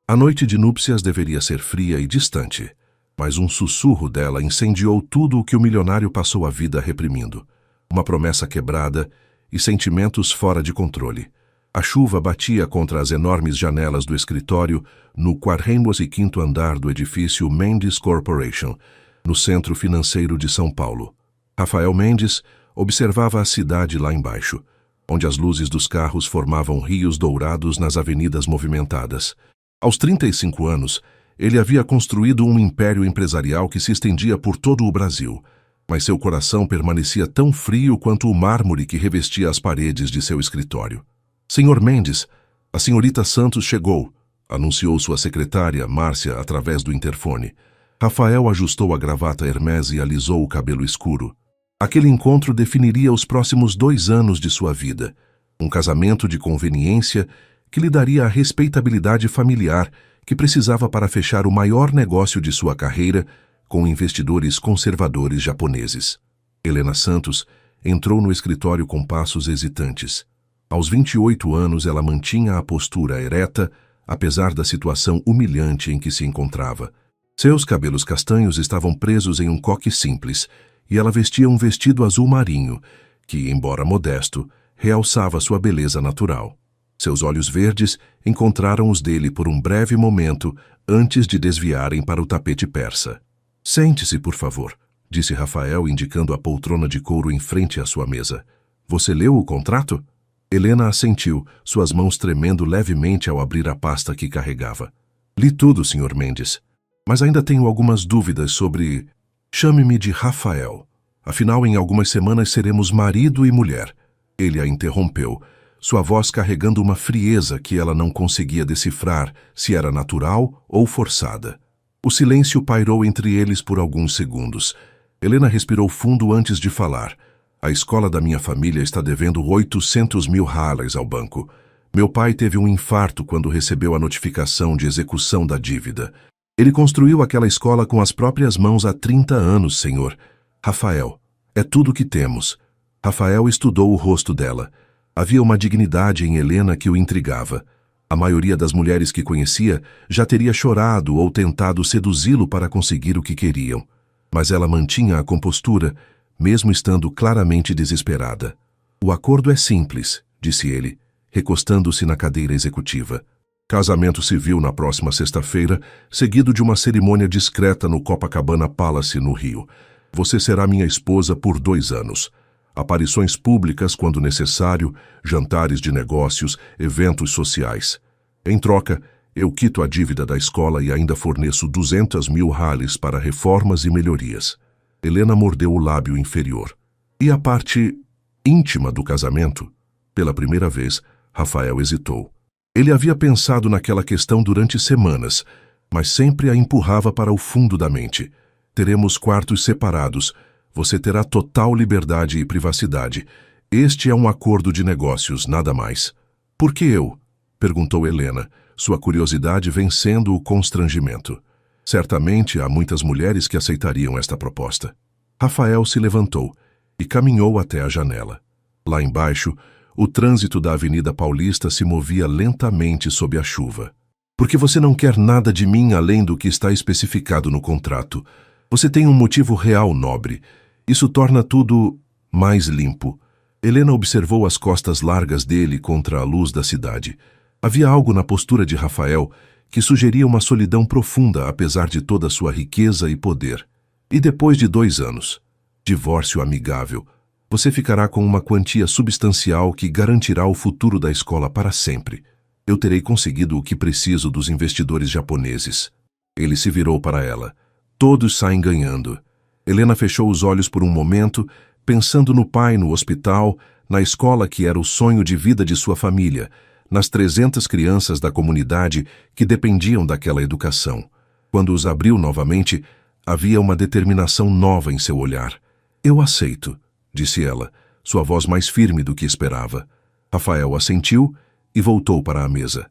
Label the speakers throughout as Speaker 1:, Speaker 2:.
Speaker 1: A noite de núpcias deveria ser fria e distante, mas um sussurro dela incendiou tudo o que o milionário passou a vida reprimindo. Uma promessa quebrada e sentimentos fora de controle. A chuva batia contra as enormes janelas do escritório no 45º andar do edifício Mendes Corporation, no centro financeiro de São Paulo. Rafael Mendes observava a cidade lá embaixo, onde as luzes dos carros formavam rios dourados nas avenidas movimentadas. Aos 35 anos, ele havia construído um império empresarial que se estendia por todo o Brasil, mas seu coração permanecia tão frio quanto o mármore que revestia as paredes de seu escritório. Senhor Mendes, a senhorita Santos chegou, anunciou sua secretária, Márcia, através do interfone. Rafael ajustou a gravata Hermès e alisou o cabelo escuro. Aquele encontro definiria os próximos 2 anos de sua vida. Um casamento de conveniência que lhe daria a respeitabilidade familiar que precisava para fechar o maior negócio de sua carreira com investidores conservadores japoneses. Helena Santos entrou no escritório com passos hesitantes. Aos 28 anos, ela mantinha a postura ereta, apesar da situação humilhante em que se encontrava. Seus cabelos castanhos estavam presos em um coque simples, e ela vestia um vestido azul marinho, que, embora modesto, realçava sua beleza natural. Seus olhos verdes encontraram os dele por um breve momento antes de desviarem para o tapete persa. "Sente-se, por favor", disse Rafael, indicando a poltrona de couro em frente à sua mesa. "Você leu o contrato?" Helena assentiu, suas mãos tremendo levemente ao abrir a pasta que carregava. "Li tudo, Sr. Mendes, mas ainda tenho algumas dúvidas sobre... Chame-me de Rafael. Afinal, em algumas semanas seremos marido e mulher." Ele a interrompeu, sua voz carregando uma frieza que ela não conseguia decifrar se era natural ou forçada. O silêncio pairou entre eles por alguns segundos. Helena respirou fundo antes de falar. "A escola da minha família está devendo 800 mil halas ao banco. Meu pai teve um infarto quando recebeu a notificação de execução da dívida. Ele construiu aquela escola com as próprias mãos há 30 anos, senhor. Rafael, é tudo o que temos." Rafael estudou o rosto dela. Havia uma dignidade em Helena que o intrigava. A maioria das mulheres que conhecia já teria chorado ou tentado seduzi-lo para conseguir o que queriam. Mas ela mantinha a compostura, mesmo estando claramente desesperada. "O acordo é simples", disse ele, recostando-se na cadeira executiva. "Casamento civil na próxima sexta-feira, seguido de uma cerimônia discreta no Copacabana Palace, no Rio. Você será minha esposa por 2 anos. Aparições públicas quando necessário, jantares de negócios, eventos sociais. Em troca, eu quito a dívida da escola e ainda forneço 200 mil halas para reformas e melhorias." Helena mordeu o lábio inferior. "E a parte íntima do casamento?" Pela primeira vez, Rafael hesitou. Ele havia pensado naquela questão durante semanas, mas sempre a empurrava para o fundo da mente. "Teremos quartos separados. Você terá total liberdade e privacidade. Este é um acordo de negócios, nada mais." "Por que eu?" perguntou Helena, sua curiosidade vencendo o constrangimento. Certamente há muitas mulheres que aceitariam esta proposta. Rafael se levantou e caminhou até a janela. Lá embaixo, o trânsito da Avenida Paulista se movia lentamente sob a chuva. "Porque você não quer nada de mim além do que está especificado no contrato. Você tem um motivo real, nobre. Isso torna tudo mais limpo." Helena observou as costas largas dele contra a luz da cidade. Havia algo na postura de Rafael que sugeria uma solidão profunda apesar de toda sua riqueza e poder. "E depois de 2 anos? Divórcio amigável. Você ficará com uma quantia substancial que garantirá o futuro da escola para sempre. Eu terei conseguido o que preciso dos investidores japoneses." Ele se virou para ela. "Todos saem ganhando." Helena fechou os olhos por um momento, pensando no pai no hospital, na escola que era o sonho de vida de sua família, nas 300 crianças da comunidade que dependiam daquela educação. Quando os abriu novamente, havia uma determinação nova em seu olhar. "Eu aceito", disse ela, sua voz mais firme do que esperava. Rafael assentiu e voltou para a mesa.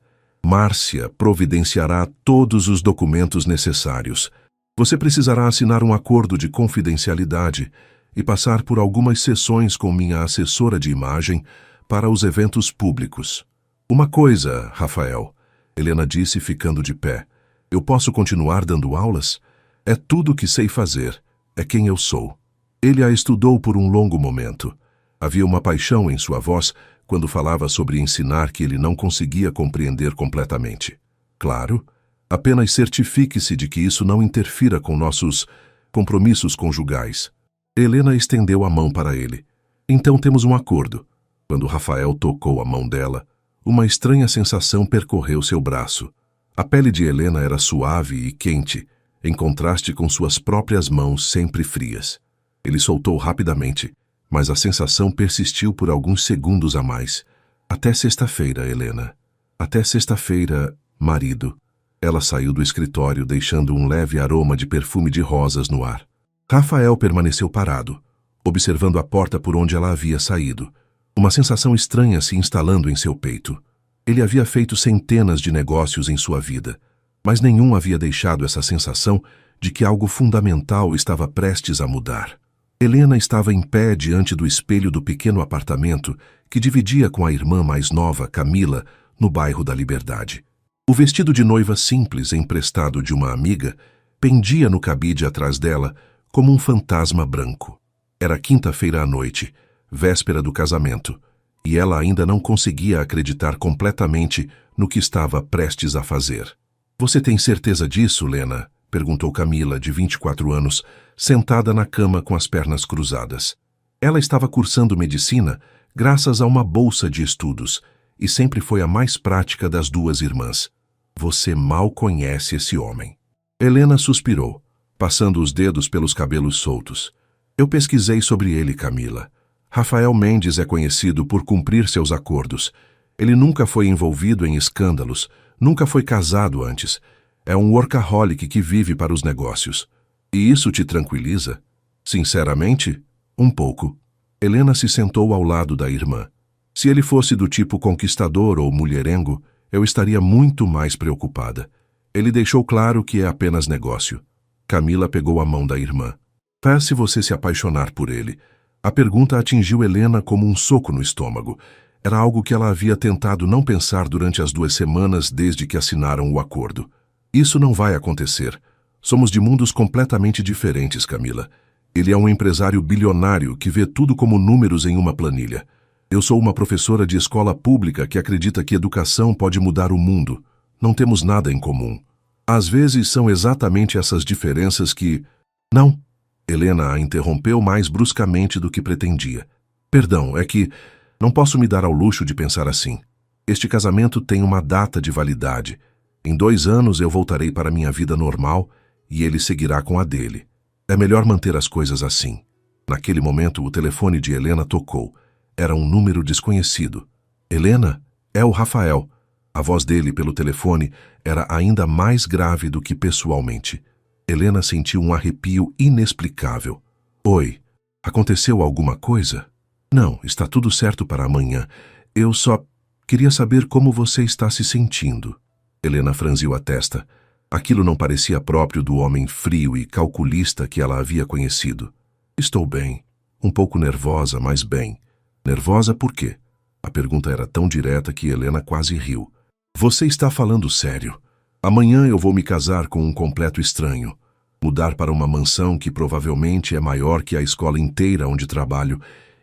Speaker 1: "Márcia providenciará todos os documentos necessários. Você precisará assinar um acordo de confidencialidade e passar por algumas sessões com minha assessora de imagem para os eventos públicos. Uma coisa, Rafael, Helena disse, ficando de pé. Eu posso continuar dando aulas? É tudo o que sei fazer. É quem eu sou. Ele a estudou por um longo momento. Havia uma paixão em sua voz quando falava sobre ensinar que ele não conseguia compreender completamente. Claro, apenas certifique-se de que isso não interfira com nossos compromissos conjugais. Helena estendeu a mão para ele. Então temos um acordo. Quando Rafael tocou a mão dela, uma estranha sensação percorreu seu braço. A pele de Helena era suave e quente, em contraste com suas próprias mãos sempre frias. Ele soltou rapidamente, mas a sensação persistiu por alguns segundos a mais. Até sexta-feira, Helena. Até sexta-feira, marido. Ela saiu do escritório, deixando um leve aroma de perfume de rosas no ar. Rafael permaneceu parado, observando a porta por onde ela havia saído. Uma sensação estranha se instalando em seu peito. Ele havia feito centenas de negócios em sua vida, mas nenhum havia deixado essa sensação de que algo fundamental estava prestes a mudar. Helena estava em pé diante do espelho do pequeno apartamento que dividia com a irmã mais nova, Camila, no bairro da Liberdade. O vestido de noiva simples, emprestado de uma amiga, pendia no cabide atrás dela como um fantasma branco. Era quinta-feira à noite, véspera do casamento, e ela ainda não conseguia acreditar completamente no que estava prestes a fazer. Você tem certeza disso, Lena? Perguntou Camila, de 24 anos, sentada na cama com as pernas cruzadas. Ela estava cursando medicina graças a uma bolsa de estudos e sempre foi a mais prática das duas irmãs. Você mal conhece esse homem. Helena suspirou, passando os dedos pelos cabelos soltos. Eu pesquisei sobre ele, Camila. Rafael Mendes é conhecido por cumprir seus acordos. Ele nunca foi envolvido em escândalos, nunca foi casado antes. É um workaholic que vive para os negócios. E isso te tranquiliza? Sinceramente, um pouco. Helena se sentou ao lado da irmã. Se ele fosse do tipo conquistador ou mulherengo, eu estaria muito mais preocupada. Ele deixou claro que é apenas negócio. Camila pegou a mão da irmã. Faz se você se apaixonar por ele. A pergunta atingiu Helena como um soco no estômago. Era algo que ela havia tentado não pensar durante as 2 semanas desde que assinaram o acordo. Isso não vai acontecer. Somos de mundos completamente diferentes, Camila. Ele é um empresário bilionário que vê tudo como números em uma planilha. Eu sou uma professora de escola pública que acredita que educação pode mudar o mundo. Não temos nada em comum. Às vezes são exatamente essas diferenças que... Não. Helena a interrompeu mais bruscamente do que pretendia. Perdão, é que não posso me dar ao luxo de pensar assim. Este casamento tem uma data de validade. Em 2 anos eu voltarei para minha vida normal e ele seguirá com a dele. É melhor manter as coisas assim. Naquele momento, o telefone de Helena tocou. Era um número desconhecido. Helena, é o Rafael. A voz dele pelo telefone era ainda mais grave do que pessoalmente. Helena sentiu um arrepio inexplicável. Oi, aconteceu alguma coisa? Não, está tudo certo para amanhã. Eu só queria saber como você está se sentindo. Helena franziu a testa. Aquilo não parecia próprio do homem frio e calculista que ela havia conhecido. Estou bem. Um pouco nervosa, mas bem. Nervosa por quê? A pergunta era tão direta que Helena quase riu. Você está falando sério. Amanhã eu vou me casar com um completo estranho. Mudar para uma mansão que provavelmente é maior que a escola inteira onde trabalho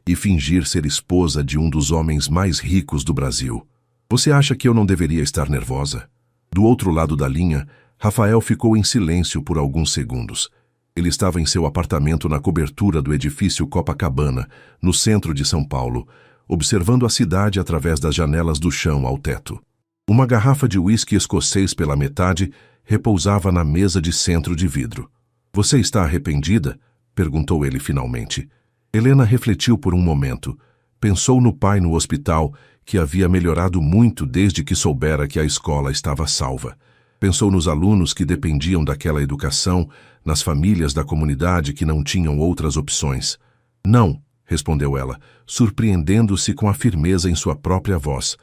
Speaker 1: e fingir ser esposa de um dos homens mais ricos do Brasil. Você acha que eu não deveria estar nervosa? Do outro lado da linha, Rafael ficou em silêncio por alguns segundos. Ele estava em seu apartamento na cobertura do edifício Copacabana, no centro de São Paulo, observando a cidade através das janelas do chão ao teto. Uma garrafa de uísque escocês pela metade repousava na mesa de centro de vidro. Você está arrependida? Perguntou ele finalmente. Helena refletiu por um momento. Pensou no pai no hospital, que havia melhorado muito desde que soubera que a escola estava salva. Pensou nos alunos que dependiam daquela educação, nas famílias da comunidade que não tinham outras opções. Não, respondeu ela, surpreendendo-se com a firmeza em sua própria voz.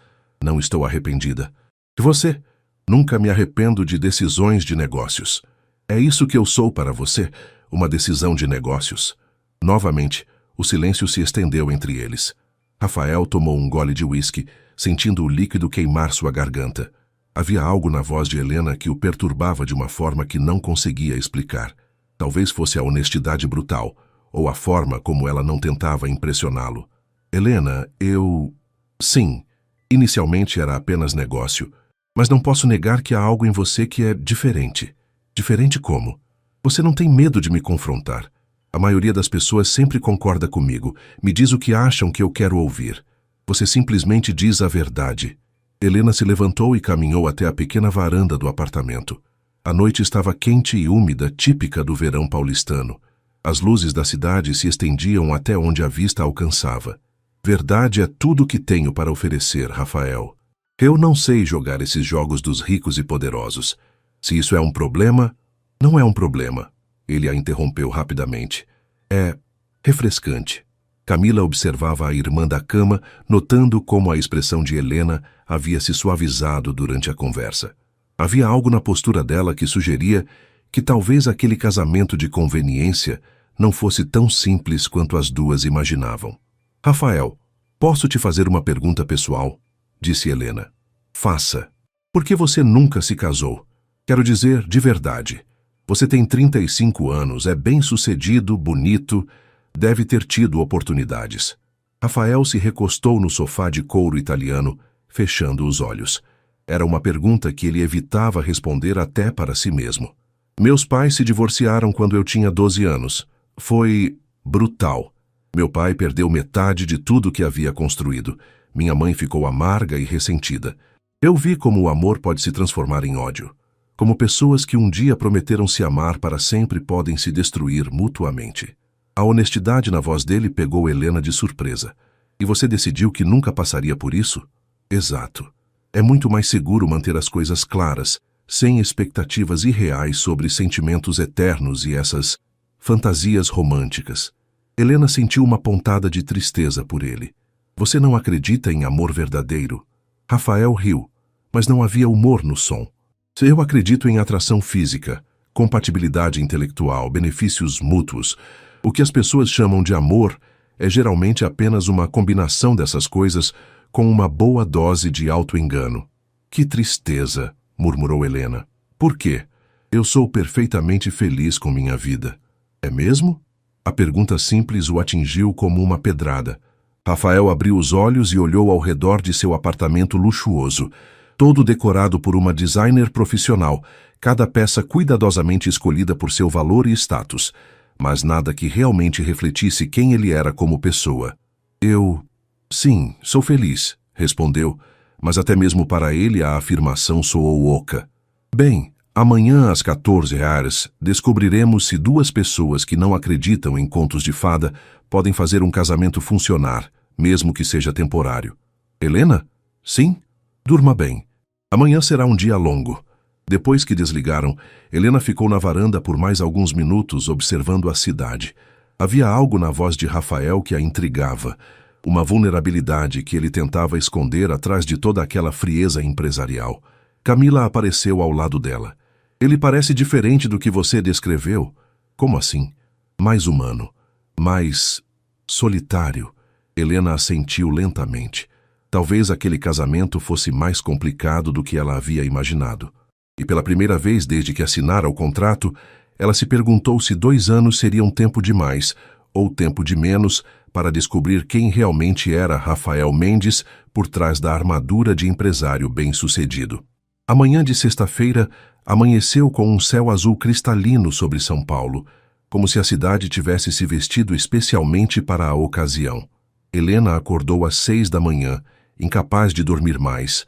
Speaker 1: Não estou arrependida. E você? Nunca me arrependo de decisões de negócios. É isso que eu sou para você, uma decisão de negócios. Novamente, o silêncio se estendeu entre eles. Rafael tomou um gole de uísque, sentindo o líquido queimar sua garganta. Havia algo na voz de Helena que o perturbava de uma forma que não conseguia explicar. Talvez fosse a honestidade brutal, ou a forma como ela não tentava impressioná-lo. Helena, Sim, inicialmente era apenas negócio, mas não posso negar que há algo em você que é diferente. Diferente como? Você não tem medo de me confrontar. A maioria das pessoas sempre concorda comigo, me diz o que acham que eu quero ouvir. Você simplesmente diz a verdade. Helena se levantou e caminhou até a pequena varanda do apartamento. A noite estava quente e úmida, típica do verão paulistano. As luzes da cidade se estendiam até onde a vista alcançava. Verdade é tudo o que tenho para oferecer, Rafael. Eu não sei jogar esses jogos dos ricos e poderosos. Se isso é um problema, não é um problema. Ele a interrompeu rapidamente. É refrescante. Camila observava a irmã da cama, notando como a expressão de Helena havia se suavizado durante a conversa. Havia algo na postura dela que sugeria que talvez aquele casamento de conveniência não fosse tão simples quanto as duas imaginavam. Rafael, posso te fazer uma pergunta pessoal? Disse Helena. Faça. Por que você nunca se casou? Quero dizer, de verdade. Você tem 35 anos, é bem-sucedido, bonito, deve ter tido oportunidades. Rafael se recostou no sofá de couro italiano, fechando os olhos. Era uma pergunta que ele evitava responder até para si mesmo. Meus pais se divorciaram quando eu tinha 12 anos. Foi brutal. Meu pai perdeu metade de tudo que havia construído. Minha mãe ficou amarga e ressentida. Eu vi como o amor pode se transformar em ódio. Como pessoas que um dia prometeram se amar para sempre podem se destruir mutuamente. A honestidade na voz dele pegou Helena de surpresa. E você decidiu que nunca passaria por isso? Exato. É muito mais seguro manter as coisas claras, sem expectativas irreais sobre sentimentos eternos e essas fantasias românticas. Helena sentiu uma pontada de tristeza por ele. Você não acredita em amor verdadeiro? Rafael riu, mas não havia humor no som. Eu acredito em atração física, compatibilidade intelectual, benefícios mútuos. O que as pessoas chamam de amor é geralmente apenas uma combinação dessas coisas com uma boa dose de auto-engano. Que tristeza, murmurou Helena. Por quê? Eu sou perfeitamente feliz com minha vida. É mesmo? A pergunta simples o atingiu como uma pedrada. Rafael abriu os olhos e olhou ao redor de seu apartamento luxuoso, todo decorado por uma designer profissional, cada peça cuidadosamente escolhida por seu valor e status, mas nada que realmente refletisse quem ele era como pessoa. Sim, sou feliz, respondeu, mas até mesmo para ele a afirmação soou oca. Bem, amanhã às 14h, descobriremos se duas pessoas que não acreditam em contos de fada podem fazer um casamento funcionar, mesmo que seja temporário. Helena? Sim? Durma bem. Amanhã será um dia longo. Depois que desligaram, Helena ficou na varanda por mais alguns minutos observando a cidade. Havia algo na voz de Rafael que a intrigava, uma vulnerabilidade que ele tentava esconder atrás de toda aquela frieza empresarial. Camila apareceu ao lado dela. Ele parece diferente do que você descreveu. Como assim? Mais humano. Mais solitário. Helena assentiu lentamente. Talvez aquele casamento fosse mais complicado do que ela havia imaginado. E pela primeira vez desde que assinara o contrato, ela se perguntou se 2 anos seriam tempo demais ou tempo de menos para descobrir quem realmente era Rafael Mendes por trás da armadura de empresário bem-sucedido. A manhã de sexta-feira amanheceu com um céu azul cristalino sobre São Paulo, como se a cidade tivesse se vestido especialmente para a ocasião. Helena acordou às 6h, incapaz de dormir mais,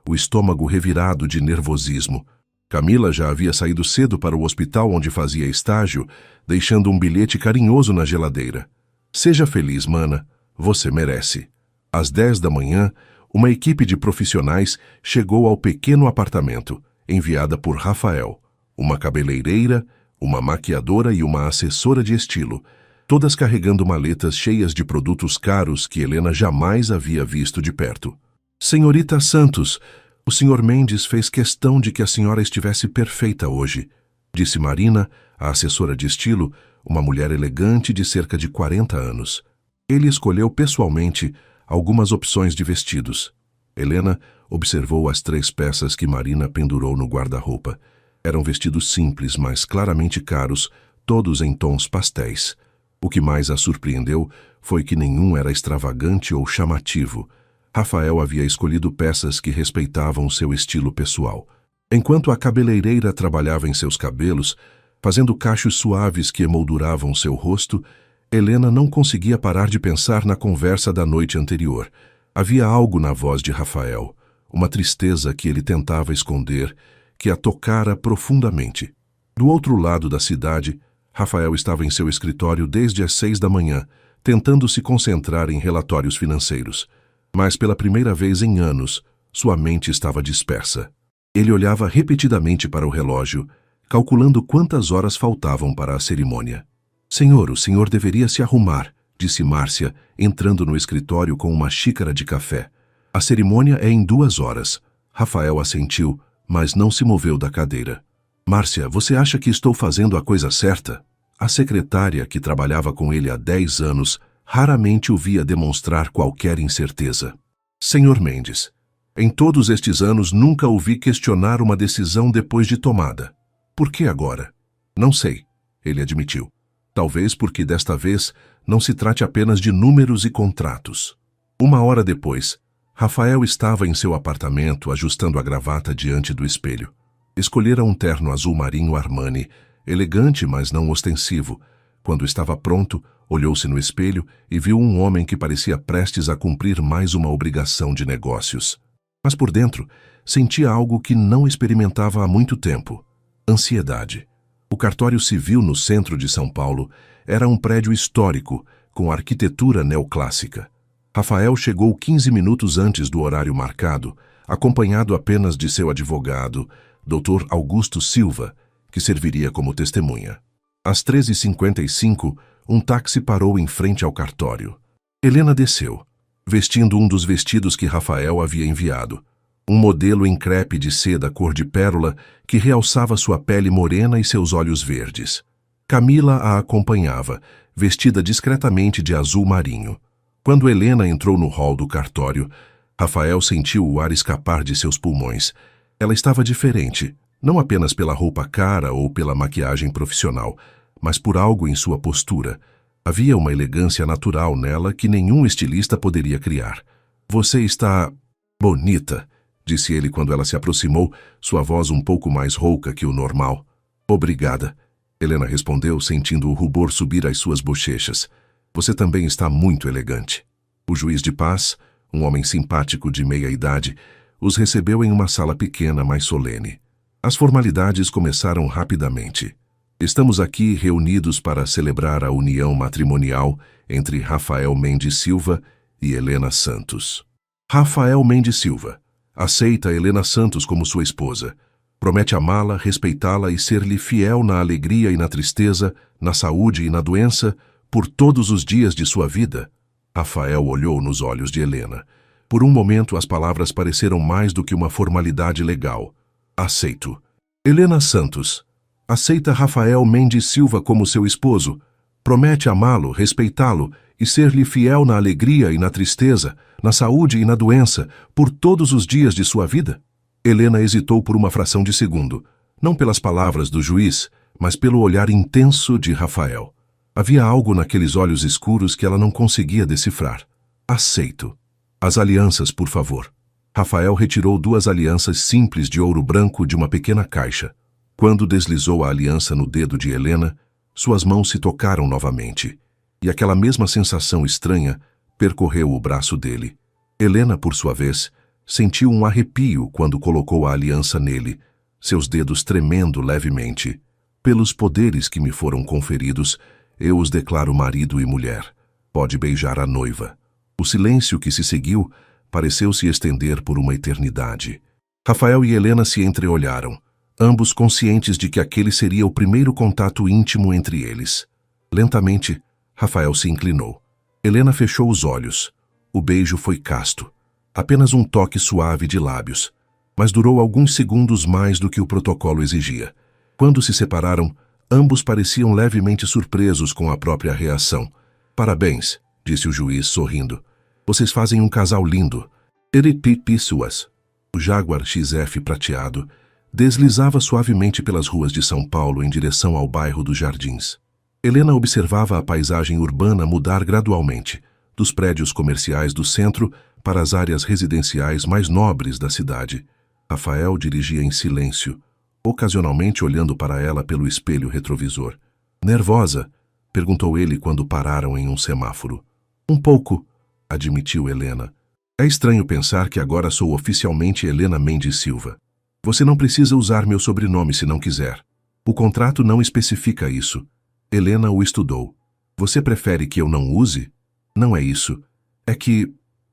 Speaker 1: o estômago revirado de nervosismo. Camila já havia saído cedo para o hospital onde fazia estágio, deixando um bilhete carinhoso na geladeira. Seja feliz, mana. Você merece. Às 10h, uma equipe de profissionais chegou ao pequeno apartamento, enviada por Rafael. Uma cabeleireira, uma maquiadora e uma assessora de estilo, todas carregando maletas cheias de produtos caros que Helena jamais havia visto de perto. Senhorita Santos, o Sr. Mendes fez questão de que a senhora estivesse perfeita hoje, disse Marina, a assessora de estilo, uma mulher elegante de cerca de 40 anos. Ele escolheu pessoalmente algumas opções de vestidos. Helena observou as 3 peças que Marina pendurou no guarda-roupa. Eram vestidos simples, mas claramente caros, todos em tons pastéis. O que mais a surpreendeu foi que nenhum era extravagante ou chamativo. Rafael havia escolhido peças que respeitavam seu estilo pessoal. Enquanto a cabeleireira trabalhava em seus cabelos, fazendo cachos suaves que emolduravam seu rosto, Helena não conseguia parar de pensar na conversa da noite anterior. Havia algo na voz de Rafael, uma tristeza que ele tentava esconder, que a tocara profundamente. Do outro lado da cidade, Rafael estava em seu escritório desde as 6 da manhã, tentando se concentrar em relatórios financeiros. Mas pela primeira vez em anos, sua mente estava dispersa. Ele olhava repetidamente para o relógio, calculando quantas horas faltavam para a cerimônia. Senhor, o senhor deveria se arrumar, disse Márcia, entrando no escritório com uma xícara de café. A cerimônia é em 2 horas. Rafael assentiu, mas não se moveu da cadeira. Márcia, você acha que estou fazendo a coisa certa? A secretária, que trabalhava com ele há 10 anos, raramente o via demonstrar qualquer incerteza. Senhor Mendes, em todos estes anos nunca o vi questionar uma decisão depois de tomada. Por que agora? Não sei, ele admitiu. Talvez porque desta vez não se trate apenas de números e contratos. 1 hora depois, Rafael estava em seu apartamento ajustando a gravata diante do espelho. Escolhera um terno azul marinho Armani, elegante, mas não ostensivo. Quando estava pronto, olhou-se no espelho e viu um homem que parecia prestes a cumprir mais uma obrigação de negócios. Mas por dentro, sentia algo que não experimentava há muito tempo: ansiedade. O cartório civil no centro de São Paulo era um prédio histórico, com arquitetura neoclássica. Rafael chegou 15 minutos antes do horário marcado, acompanhado apenas de seu advogado, Dr. Augusto Silva, que serviria como testemunha. Às 13h55, um táxi parou em frente ao cartório. Helena desceu, vestindo um dos vestidos que Rafael havia enviado. Um modelo em crepe de seda cor de pérola que realçava sua pele morena e seus olhos verdes. Camila a acompanhava, vestida discretamente de azul marinho. Quando Helena entrou no hall do cartório, Rafael sentiu o ar escapar de seus pulmões. Ela estava diferente, não apenas pela roupa cara ou pela maquiagem profissional, mas por algo em sua postura. Havia uma elegância natural nela que nenhum estilista poderia criar. Você está bonita, disse ele quando ela se aproximou, sua voz um pouco mais rouca que o normal. Obrigada, Helena respondeu, sentindo o rubor subir às suas bochechas. Você também está muito elegante. O juiz de paz, um homem simpático de meia-idade, os recebeu em uma sala pequena, mas solene. As formalidades começaram rapidamente. Estamos aqui reunidos para celebrar a união matrimonial entre Rafael Mendes Silva e Helena Santos. Rafael Mendes Silva aceita Helena Santos como sua esposa. Promete amá-la, respeitá-la e ser-lhe fiel na alegria e na tristeza, na saúde e na doença, por todos os dias de sua vida. Rafael olhou nos olhos de Helena. Por um momento as palavras pareceram mais do que uma formalidade legal. Aceito. Helena Santos aceita Rafael Mendes Silva como seu esposo. Promete amá-lo, respeitá-lo e ser-lhe fiel na alegria e na tristeza, na saúde e na doença, por todos os dias de sua vida? Helena hesitou por uma fração de segundo, não pelas palavras do juiz, mas pelo olhar intenso de Rafael. Havia algo naqueles olhos escuros que ela não conseguia decifrar. Aceito. As alianças, por favor. Rafael retirou 2 alianças simples de ouro branco de uma pequena caixa. Quando deslizou a aliança no dedo de Helena, suas mãos se tocaram novamente, e aquela mesma sensação estranha percorreu o braço dele. Helena, por sua vez, sentiu um arrepio quando colocou a aliança nele, seus dedos tremendo levemente. Pelos poderes que me foram conferidos, eu os declaro marido e mulher. Pode beijar a noiva. O silêncio que se seguiu pareceu se estender por uma eternidade. Rafael e Helena se entreolharam, ambos conscientes de que aquele seria o primeiro contato íntimo entre eles. Lentamente, Rafael se inclinou. Helena fechou os olhos. O beijo foi casto. Apenas um toque suave de lábios, mas durou alguns segundos mais do que o protocolo exigia. Quando se separaram, ambos pareciam levemente surpresos com a própria reação. Parabéns, disse o juiz, sorrindo. Vocês fazem um casal lindo. Eripipisuas. O Jaguar XF prateado deslizava suavemente pelas ruas de São Paulo em direção ao bairro dos Jardins. Helena observava a paisagem urbana mudar gradualmente, dos prédios comerciais do centro para as áreas residenciais mais nobres da cidade. Rafael dirigia em silêncio, ocasionalmente olhando para ela pelo espelho retrovisor. Nervosa? Perguntou ele quando pararam em um semáforo. Um pouco, admitiu Helena. É estranho pensar que agora sou oficialmente Helena Mendes Silva. Você não precisa usar meu sobrenome se não quiser. O contrato não especifica isso. Helena o estudou. Você prefere que eu não use? Não é isso. É que...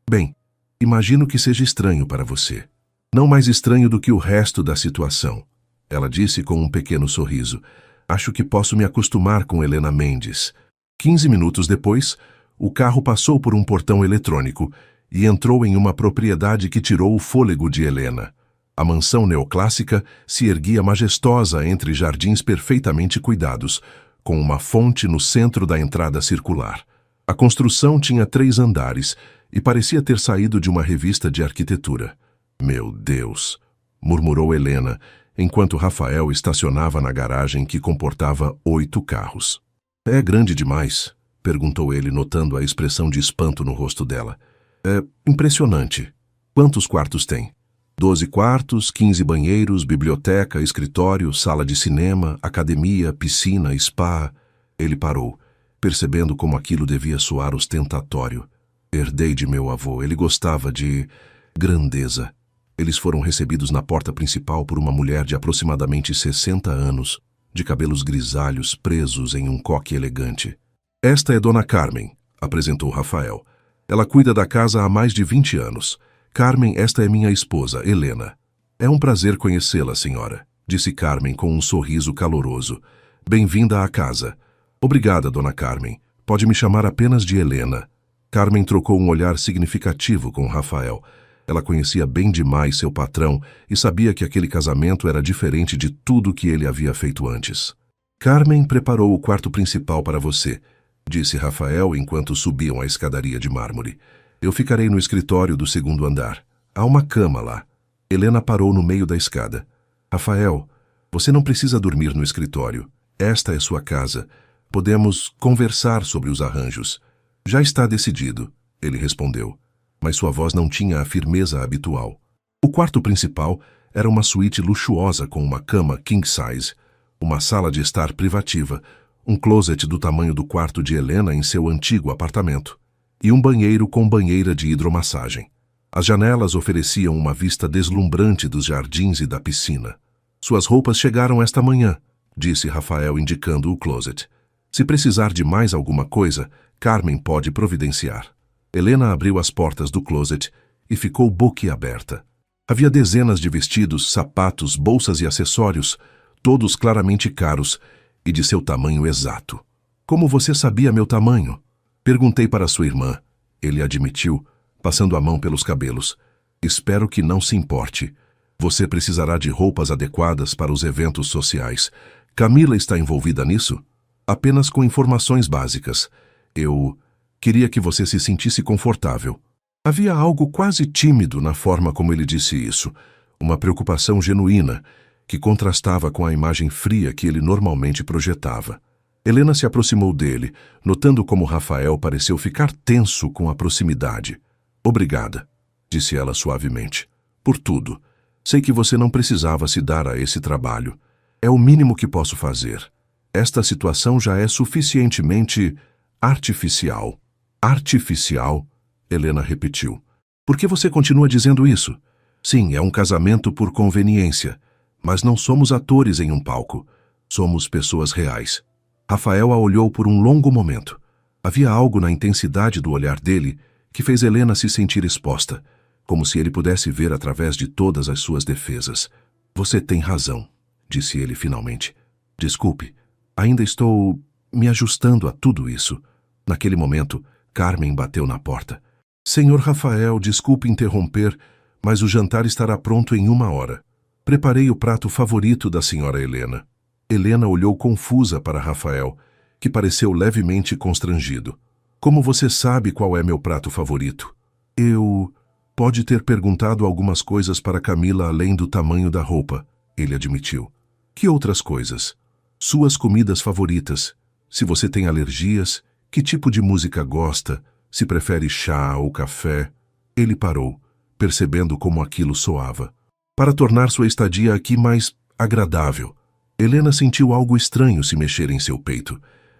Speaker 1: Bem, imagino que seja estranho para você. Não mais estranho do que o resto da situação. Ela disse com um pequeno sorriso. Acho que posso me acostumar com Helena Mendes. 15 minutos depois, o carro passou por um portão eletrônico e entrou em uma propriedade que tirou o fôlego de Helena. A mansão neoclássica se erguia majestosa entre jardins perfeitamente cuidados, com uma fonte no centro da entrada circular. A construção tinha 3 andares e parecia ter saído de uma revista de arquitetura. Meu Deus! Murmurou Helena, enquanto Rafael estacionava na garagem que comportava 8 carros. É grande demais? Perguntou ele, notando a expressão de espanto no rosto dela. É impressionante. Quantos quartos tem? 12 quartos, 15 banheiros, biblioteca, escritório, sala de cinema, academia, piscina, spa. Ele parou, percebendo como aquilo devia soar ostentatório. Herdei de meu avô, ele gostava de grandeza. Eles foram recebidos na porta principal por uma mulher de aproximadamente 60 anos, de cabelos grisalhos presos em um coque elegante. Esta é Dona Carmen, apresentou Rafael. Ela cuida da casa há mais de 20 anos. Carmen, esta é minha esposa, Helena. É um prazer conhecê-la, senhora, disse Carmen com um sorriso caloroso. Bem-vinda à casa. Obrigada, Dona Carmen. Pode me chamar apenas de Helena. Carmen trocou um olhar significativo com Rafael. Ela conhecia bem demais seu patrão e sabia que aquele casamento era diferente de tudo que ele havia feito antes. Carmen preparou o quarto principal para você, disse Rafael enquanto subiam a escadaria de mármore. Eu ficarei no escritório do 2º andar. Há uma cama lá. Helena parou no meio da escada. Rafael, você não precisa dormir no escritório. Esta é sua casa. Podemos conversar sobre os arranjos. Já está decidido, ele respondeu. Mas sua voz não tinha a firmeza habitual. O quarto principal era uma suíte luxuosa com uma cama king size, uma sala de estar privativa, um closet do tamanho do quarto de Helena em seu antigo apartamento, e um banheiro com banheira de hidromassagem. As janelas ofereciam uma vista deslumbrante dos jardins e da piscina. Suas roupas chegaram esta manhã, disse Rafael indicando o closet. Se precisar de mais alguma coisa, Carmen pode providenciar. Helena abriu as portas do closet e ficou boquiaberta. Havia dezenas de vestidos, sapatos, bolsas e acessórios, todos claramente caros e de seu tamanho exato. Como você sabia meu tamanho? Perguntei para sua irmã. Ele admitiu, passando a mão pelos cabelos. Espero que não se importe. Você precisará de roupas adequadas para os eventos sociais. Camila está envolvida nisso? Apenas com informações básicas. Eu queria que você se sentisse confortável. Havia algo quase tímido na forma como ele disse isso, uma preocupação genuína, que contrastava com a imagem fria que ele normalmente projetava. Helena se aproximou dele, notando como Rafael pareceu ficar tenso com a proximidade. Obrigada, disse ela suavemente. Por tudo. Sei que você não precisava se dar a esse trabalho. É o mínimo que posso fazer. Esta situação já é suficientemente artificial. Artificial? Helena repetiu. Por que você continua dizendo isso? Sim, é um casamento por conveniência. Mas não somos atores em um palco. Somos pessoas reais. Rafael a olhou por um longo momento. Havia algo na intensidade do olhar dele que fez Helena se sentir exposta, como se ele pudesse ver através de todas as suas defesas. Você tem razão, disse ele finalmente. Desculpe, ainda estou me ajustando a tudo isso. Naquele momento, Carmen bateu na porta. Senhor Rafael, desculpe interromper, mas o jantar estará pronto em 1 hora. Preparei o prato favorito da senhora Helena. Helena olhou confusa para Rafael, que pareceu levemente constrangido. Como você sabe qual é meu prato favorito? Pode ter perguntado algumas coisas para Camila além do tamanho da roupa, ele admitiu. Que outras coisas? Suas comidas favoritas, se você tem alergias, que tipo de música gosta, se prefere chá ou café. Ele parou, percebendo como aquilo soava. Para tornar sua estadia aqui mais agradável, Helena sentiu algo estranho se mexer em seu peito.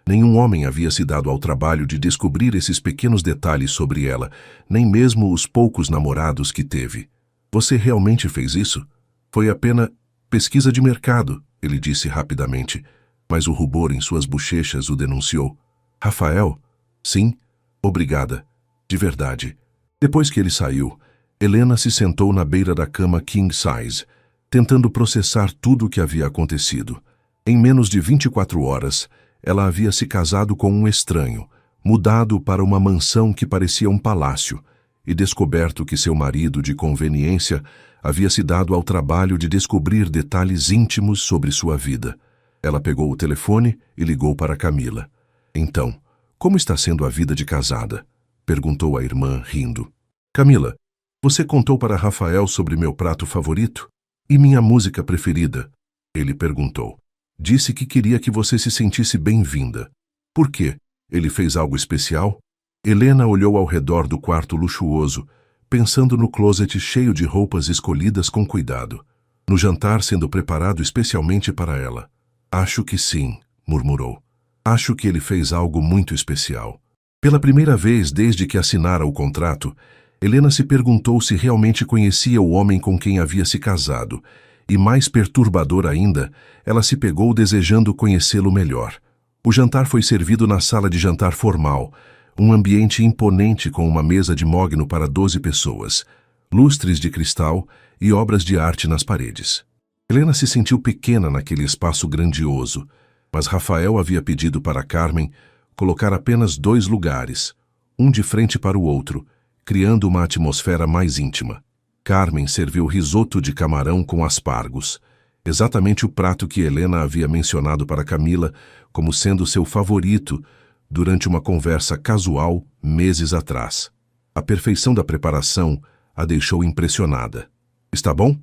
Speaker 1: Nenhum homem havia se dado ao trabalho de descobrir esses pequenos detalhes sobre ela, nem mesmo os poucos namorados que teve. Você realmente fez isso? Foi apenas pesquisa de mercado, ele disse rapidamente, mas o rubor em suas bochechas o denunciou. Rafael? Sim, obrigada. De verdade. Depois que ele saiu, Helena se sentou na beira da cama king size, tentando processar tudo o que havia acontecido. Em menos de 24 horas, ela havia se casado com um estranho, mudado para uma mansão que parecia um palácio, e descoberto que seu marido, de conveniência, havia se dado ao trabalho de descobrir detalhes íntimos sobre sua vida. Ela pegou o telefone e ligou para Camila. Então, como está sendo a vida de casada? Perguntou a irmã, rindo. Camila, você contou para Rafael sobre meu prato favorito? E minha música preferida? Ele perguntou. Disse que queria que você se sentisse bem-vinda. Por quê? Ele fez algo especial? Helena olhou ao redor do quarto luxuoso, pensando no closet cheio de roupas escolhidas com cuidado, no jantar sendo preparado especialmente para ela. Acho que sim, murmurou. Acho que ele fez algo muito especial. Pela primeira vez desde que assinara o contrato, Helena se perguntou se realmente conhecia o homem com quem havia se casado, e mais perturbador ainda, ela se pegou desejando conhecê-lo melhor. O jantar foi servido na sala de jantar formal, um ambiente imponente com uma mesa de mogno para 12 pessoas, lustres de cristal e obras de arte nas paredes. Helena se sentiu pequena naquele espaço grandioso, mas Rafael havia pedido para Carmen colocar apenas 2 lugares, um de frente para o outro, criando uma atmosfera mais íntima. Carmen serviu risoto de camarão com aspargos, exatamente o prato que Helena havia mencionado para Camila como sendo seu favorito durante uma conversa casual meses atrás. A perfeição da preparação a deixou impressionada. Está bom?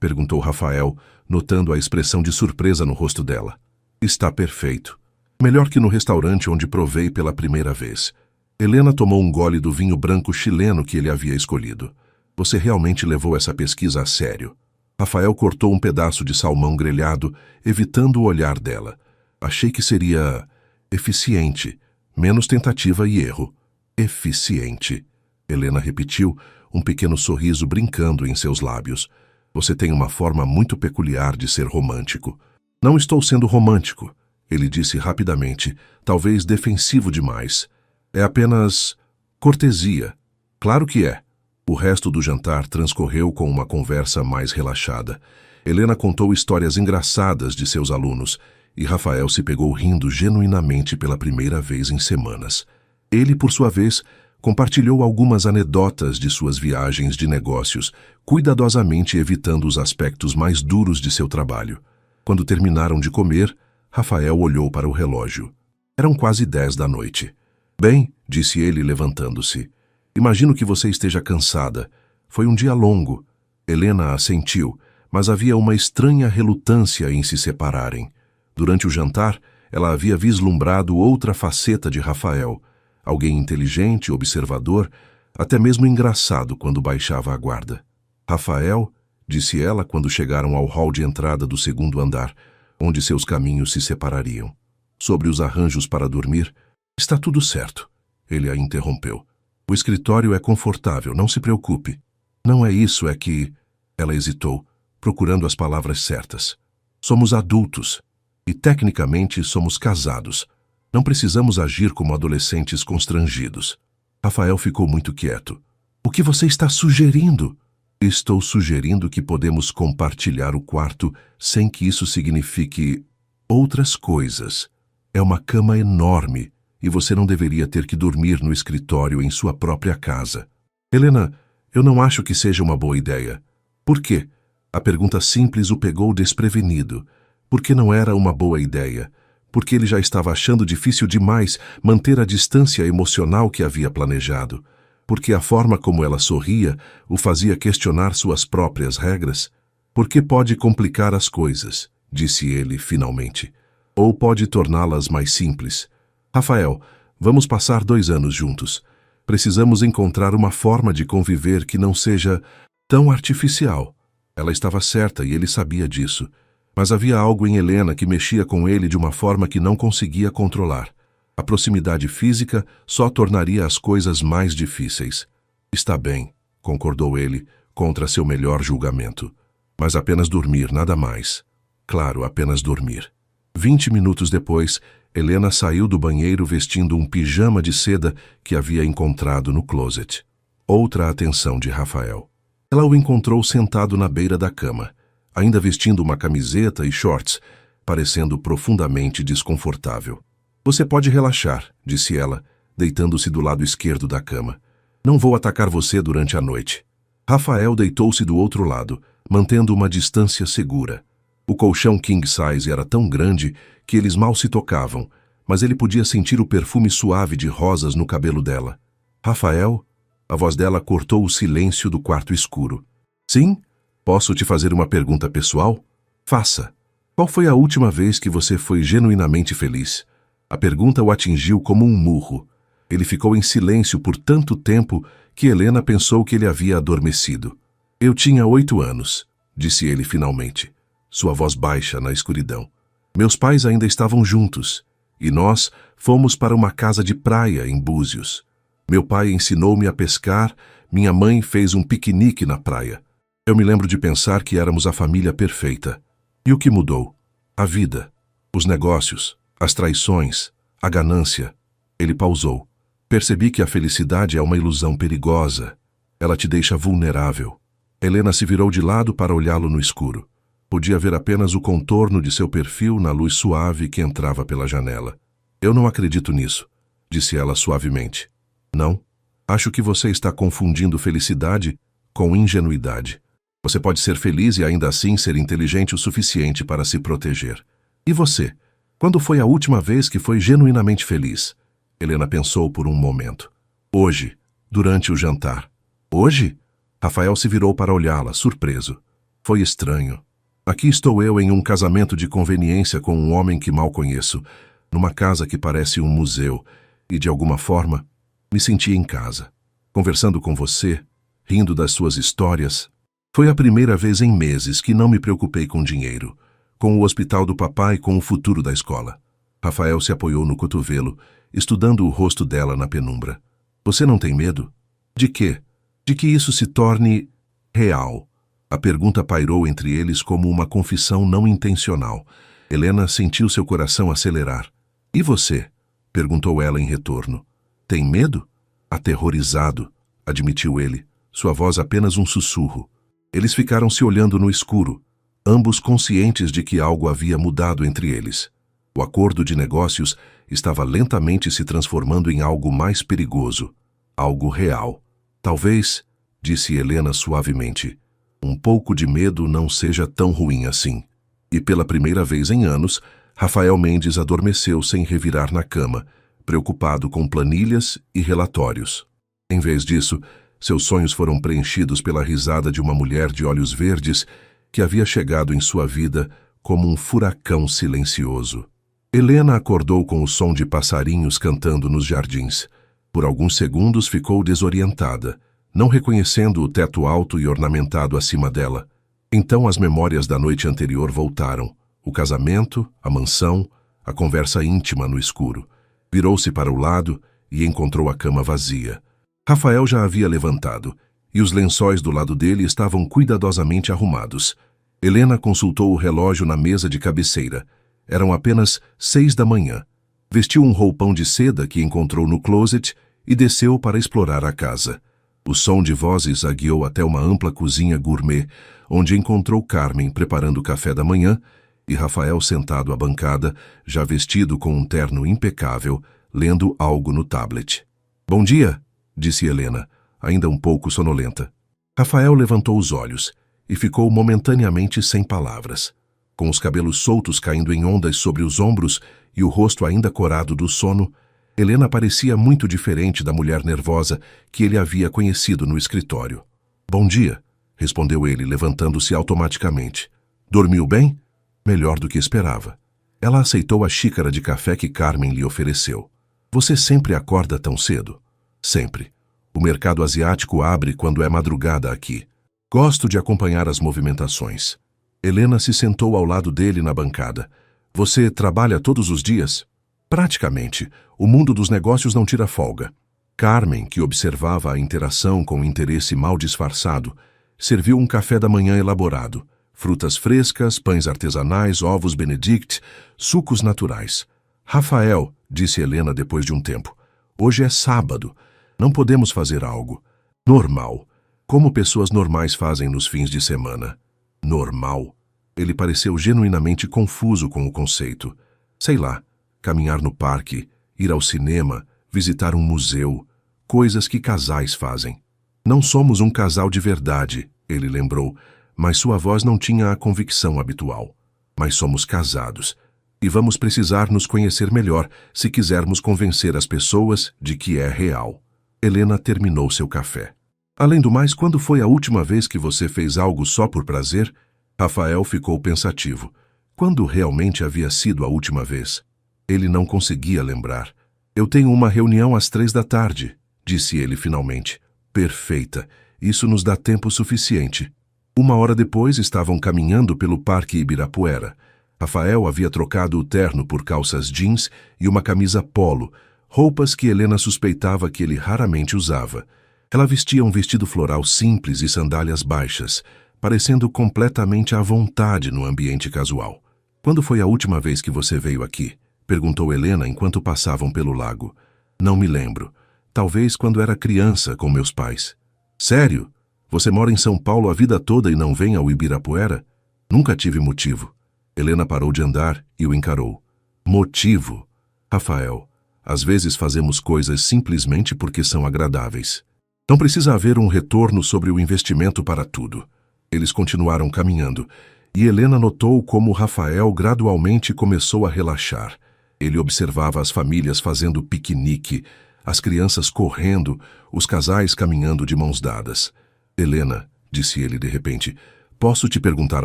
Speaker 1: Perguntou Rafael, notando a expressão de surpresa no rosto dela. Está perfeito. Melhor que no restaurante onde provei pela primeira vez. Helena tomou um gole do vinho branco chileno que ele havia escolhido. Você realmente levou essa pesquisa a sério. Rafael cortou um pedaço de salmão grelhado, evitando o olhar dela. Achei que seria eficiente, menos tentativa e erro. Eficiente. Helena repetiu, um pequeno sorriso brincando em seus lábios. Você tem uma forma muito peculiar de ser romântico. Não estou sendo romântico, ele disse rapidamente, talvez defensivo demais. É apenas cortesia. Claro que é. O resto do jantar transcorreu com uma conversa mais relaxada. Helena contou histórias engraçadas de seus alunos, e Rafael se pegou rindo genuinamente pela primeira vez em semanas. Ele, por sua vez, compartilhou algumas anedotas de suas viagens de negócios, cuidadosamente evitando os aspectos mais duros de seu trabalho. Quando terminaram de comer, Rafael olhou para o relógio. Eram quase 10 da noite. Bem, disse ele levantando-se. Imagino que você esteja cansada. Foi um dia longo. Helena assentiu, mas havia uma estranha relutância em se separarem. Durante o jantar, ela havia vislumbrado outra faceta de Rafael. Alguém inteligente, observador, até mesmo engraçado quando baixava a guarda. Rafael, disse ela quando chegaram ao hall de entrada do 2º andar, onde seus caminhos se separariam. Sobre os arranjos para dormir, está tudo certo. Ele a interrompeu. O escritório é confortável, não se preocupe. Não é isso, é que... Ela hesitou, procurando as palavras certas. Somos adultos, e tecnicamente somos casados. Não precisamos agir como adolescentes constrangidos. Rafael ficou muito quieto. O que você está sugerindo? Estou sugerindo que podemos compartilhar o quarto sem que isso signifique outras coisas. É uma cama enorme e você não deveria ter que dormir no escritório em sua própria casa. Helena, eu não acho que seja uma boa ideia. Por quê? A pergunta simples o pegou desprevenido. Porque não era uma boa ideia. Porque ele já estava achando difícil demais manter a distância emocional que havia planejado. porque a forma como ela sorria o fazia questionar suas próprias regras. Porque pode complicar as coisas, disse ele finalmente, ou pode torná-las mais simples. Rafael, vamos passar 2 anos juntos. Precisamos encontrar uma forma de conviver que não seja tão artificial. Ela estava certa e ele sabia disso. Mas havia algo em Helena que mexia com ele de uma forma que não conseguia controlar. A proximidade física só tornaria as coisas mais difíceis. Está bem, concordou ele, contra seu melhor julgamento. Mas apenas dormir, nada mais. Claro, apenas dormir. 20 minutos depois, Helena saiu do banheiro vestindo um pijama de seda que havia encontrado no closet. Outra atenção de Rafael. Ela o encontrou sentado na beira da cama, ainda vestindo uma camiseta e shorts, parecendo profundamente desconfortável. Você pode relaxar, disse ela, deitando-se do lado esquerdo da cama. Não vou atacar você durante a noite. Rafael deitou-se do outro lado, mantendo uma distância segura. O colchão king size era tão grande que eles mal se tocavam, mas ele podia sentir o perfume suave de rosas no cabelo dela. Rafael? A voz dela cortou o silêncio do quarto escuro. Sim? Posso te fazer uma pergunta pessoal? Faça. Qual foi a última vez que você foi genuinamente feliz? A pergunta o atingiu como um murro. Ele ficou em silêncio por tanto tempo que Helena pensou que ele havia adormecido. Eu tinha 8 anos, disse ele finalmente, sua voz baixa na escuridão. Meus pais ainda estavam juntos, e nós fomos para uma casa de praia em Búzios. Meu pai ensinou-me a pescar, minha mãe fez um piquenique na praia. Eu me lembro de pensar que éramos a família perfeita. E o que mudou? A vida, os negócios, as traições, a ganância. Ele pausou. Percebi que a felicidade é uma ilusão perigosa. Ela te deixa vulnerável. Helena se virou de lado para olhá-lo no escuro. Podia ver apenas o contorno de seu perfil na luz suave que entrava pela janela. Eu não acredito nisso, disse ela suavemente. Não? Acho que você está confundindo felicidade com ingenuidade. Você pode ser feliz e ainda assim ser inteligente o suficiente para se proteger. E você? Quando foi a última vez que foi genuinamente feliz? Helena pensou por um momento. Hoje, durante o jantar. Hoje? Rafael se virou para olhá-la, surpreso. Foi estranho. Aqui estou eu em um casamento de conveniência com um homem que mal conheço, numa casa que parece um museu, e de alguma forma me senti em casa. Conversando com você, rindo das suas histórias. Foi a primeira vez em meses que não me preocupei com dinheiro, com o hospital do papai e com o futuro da escola. Rafael se apoiou no cotovelo, estudando o rosto dela na penumbra. Você não tem medo? De quê? De que isso se torne real. A pergunta pairou entre eles como uma confissão não intencional. Helena sentiu seu coração acelerar. E você? Perguntou ela em retorno. Tem medo? Aterrorizado, admitiu ele, sua voz apenas um sussurro. Eles ficaram se olhando no escuro, ambos conscientes de que algo havia mudado entre eles. O acordo de negócios estava lentamente se transformando em algo mais perigoso, algo real. Talvez, disse Helena suavemente, um pouco de medo não seja tão ruim assim. E pela primeira vez em anos, Rafael Mendes adormeceu sem revirar na cama, preocupado com planilhas e relatórios. Em vez disso, seus sonhos foram preenchidos pela risada de uma mulher de olhos verdes que havia chegado em sua vida como um furacão silencioso. Helena acordou com o som de passarinhos cantando nos jardins. Por alguns segundos ficou desorientada, não reconhecendo o teto alto e ornamentado acima dela. Então as memórias da noite anterior voltaram. O casamento, a mansão, a conversa íntima no escuro. Virou-se para o lado e encontrou a cama vazia. Rafael já havia levantado, e os lençóis do lado dele estavam cuidadosamente arrumados. Helena consultou o relógio na mesa de cabeceira. Eram apenas 6 da manhã. Vestiu um roupão de seda que encontrou no closet e desceu para explorar a casa. O som de vozes a guiou até uma ampla cozinha gourmet, onde encontrou Carmen preparando o café da manhã e Rafael sentado à bancada, já vestido com um terno impecável, lendo algo no tablet. Bom dia, disse Helena, ainda um pouco sonolenta. Rafael levantou os olhos e ficou momentaneamente sem palavras. Com os cabelos soltos caindo em ondas sobre os ombros e o rosto ainda corado do sono, Helena parecia muito diferente da mulher nervosa que ele havia conhecido no escritório. Bom dia, respondeu ele, levantando-se automaticamente. Dormiu bem? Melhor do que esperava. Ela aceitou a xícara de café que Carmen lhe ofereceu. Você sempre acorda tão cedo? Sempre. O mercado asiático abre quando é madrugada aqui. Gosto de acompanhar as movimentações. Helena se sentou ao lado dele na bancada. Você trabalha todos os dias? Praticamente. O mundo dos negócios não tira folga. Carmen, que observava a interação com interesse mal disfarçado, serviu um café da manhã elaborado. Frutas frescas, pães artesanais, ovos Benedict, sucos naturais. Rafael, disse Helena depois de um tempo, hoje é sábado. Não podemos fazer algo normal, como pessoas normais fazem nos fins de semana. Normal? Ele pareceu genuinamente confuso com o conceito. Sei lá, caminhar no parque, ir ao cinema, visitar um museu, coisas que casais fazem. Não somos um casal de verdade, ele lembrou, mas sua voz não tinha a convicção habitual. Mas somos casados, e vamos precisar nos conhecer melhor se quisermos convencer as pessoas de que é real. Helena terminou seu café. Além do mais, quando foi a última vez que você fez algo só por prazer? Rafael ficou pensativo. Quando realmente havia sido a última vez? Ele não conseguia lembrar. Eu tenho uma reunião às 3 da tarde, disse ele finalmente. Perfeita. Isso nos dá tempo suficiente. 1 hora depois estavam caminhando pelo Parque Ibirapuera. Rafael havia trocado o terno por calças jeans e uma camisa polo, roupas que Helena suspeitava que ele raramente usava. Ela vestia um vestido floral simples e sandálias baixas, parecendo completamente à vontade no ambiente casual. Quando foi a última vez que você veio aqui? Perguntou Helena enquanto passavam pelo lago. Não me lembro. Talvez quando era criança com meus pais. Sério? Você mora em São Paulo a vida toda e não vem ao Ibirapuera? Nunca tive motivo. Helena parou de andar e o encarou. Motivo? Rafael, às vezes fazemos coisas simplesmente porque são agradáveis. Não precisa haver um retorno sobre o investimento para tudo. Eles continuaram caminhando, e Helena notou como Rafael gradualmente começou a relaxar. Ele observava as famílias fazendo piquenique, as crianças correndo, os casais caminhando de mãos dadas. Helena, disse ele de repente, posso te perguntar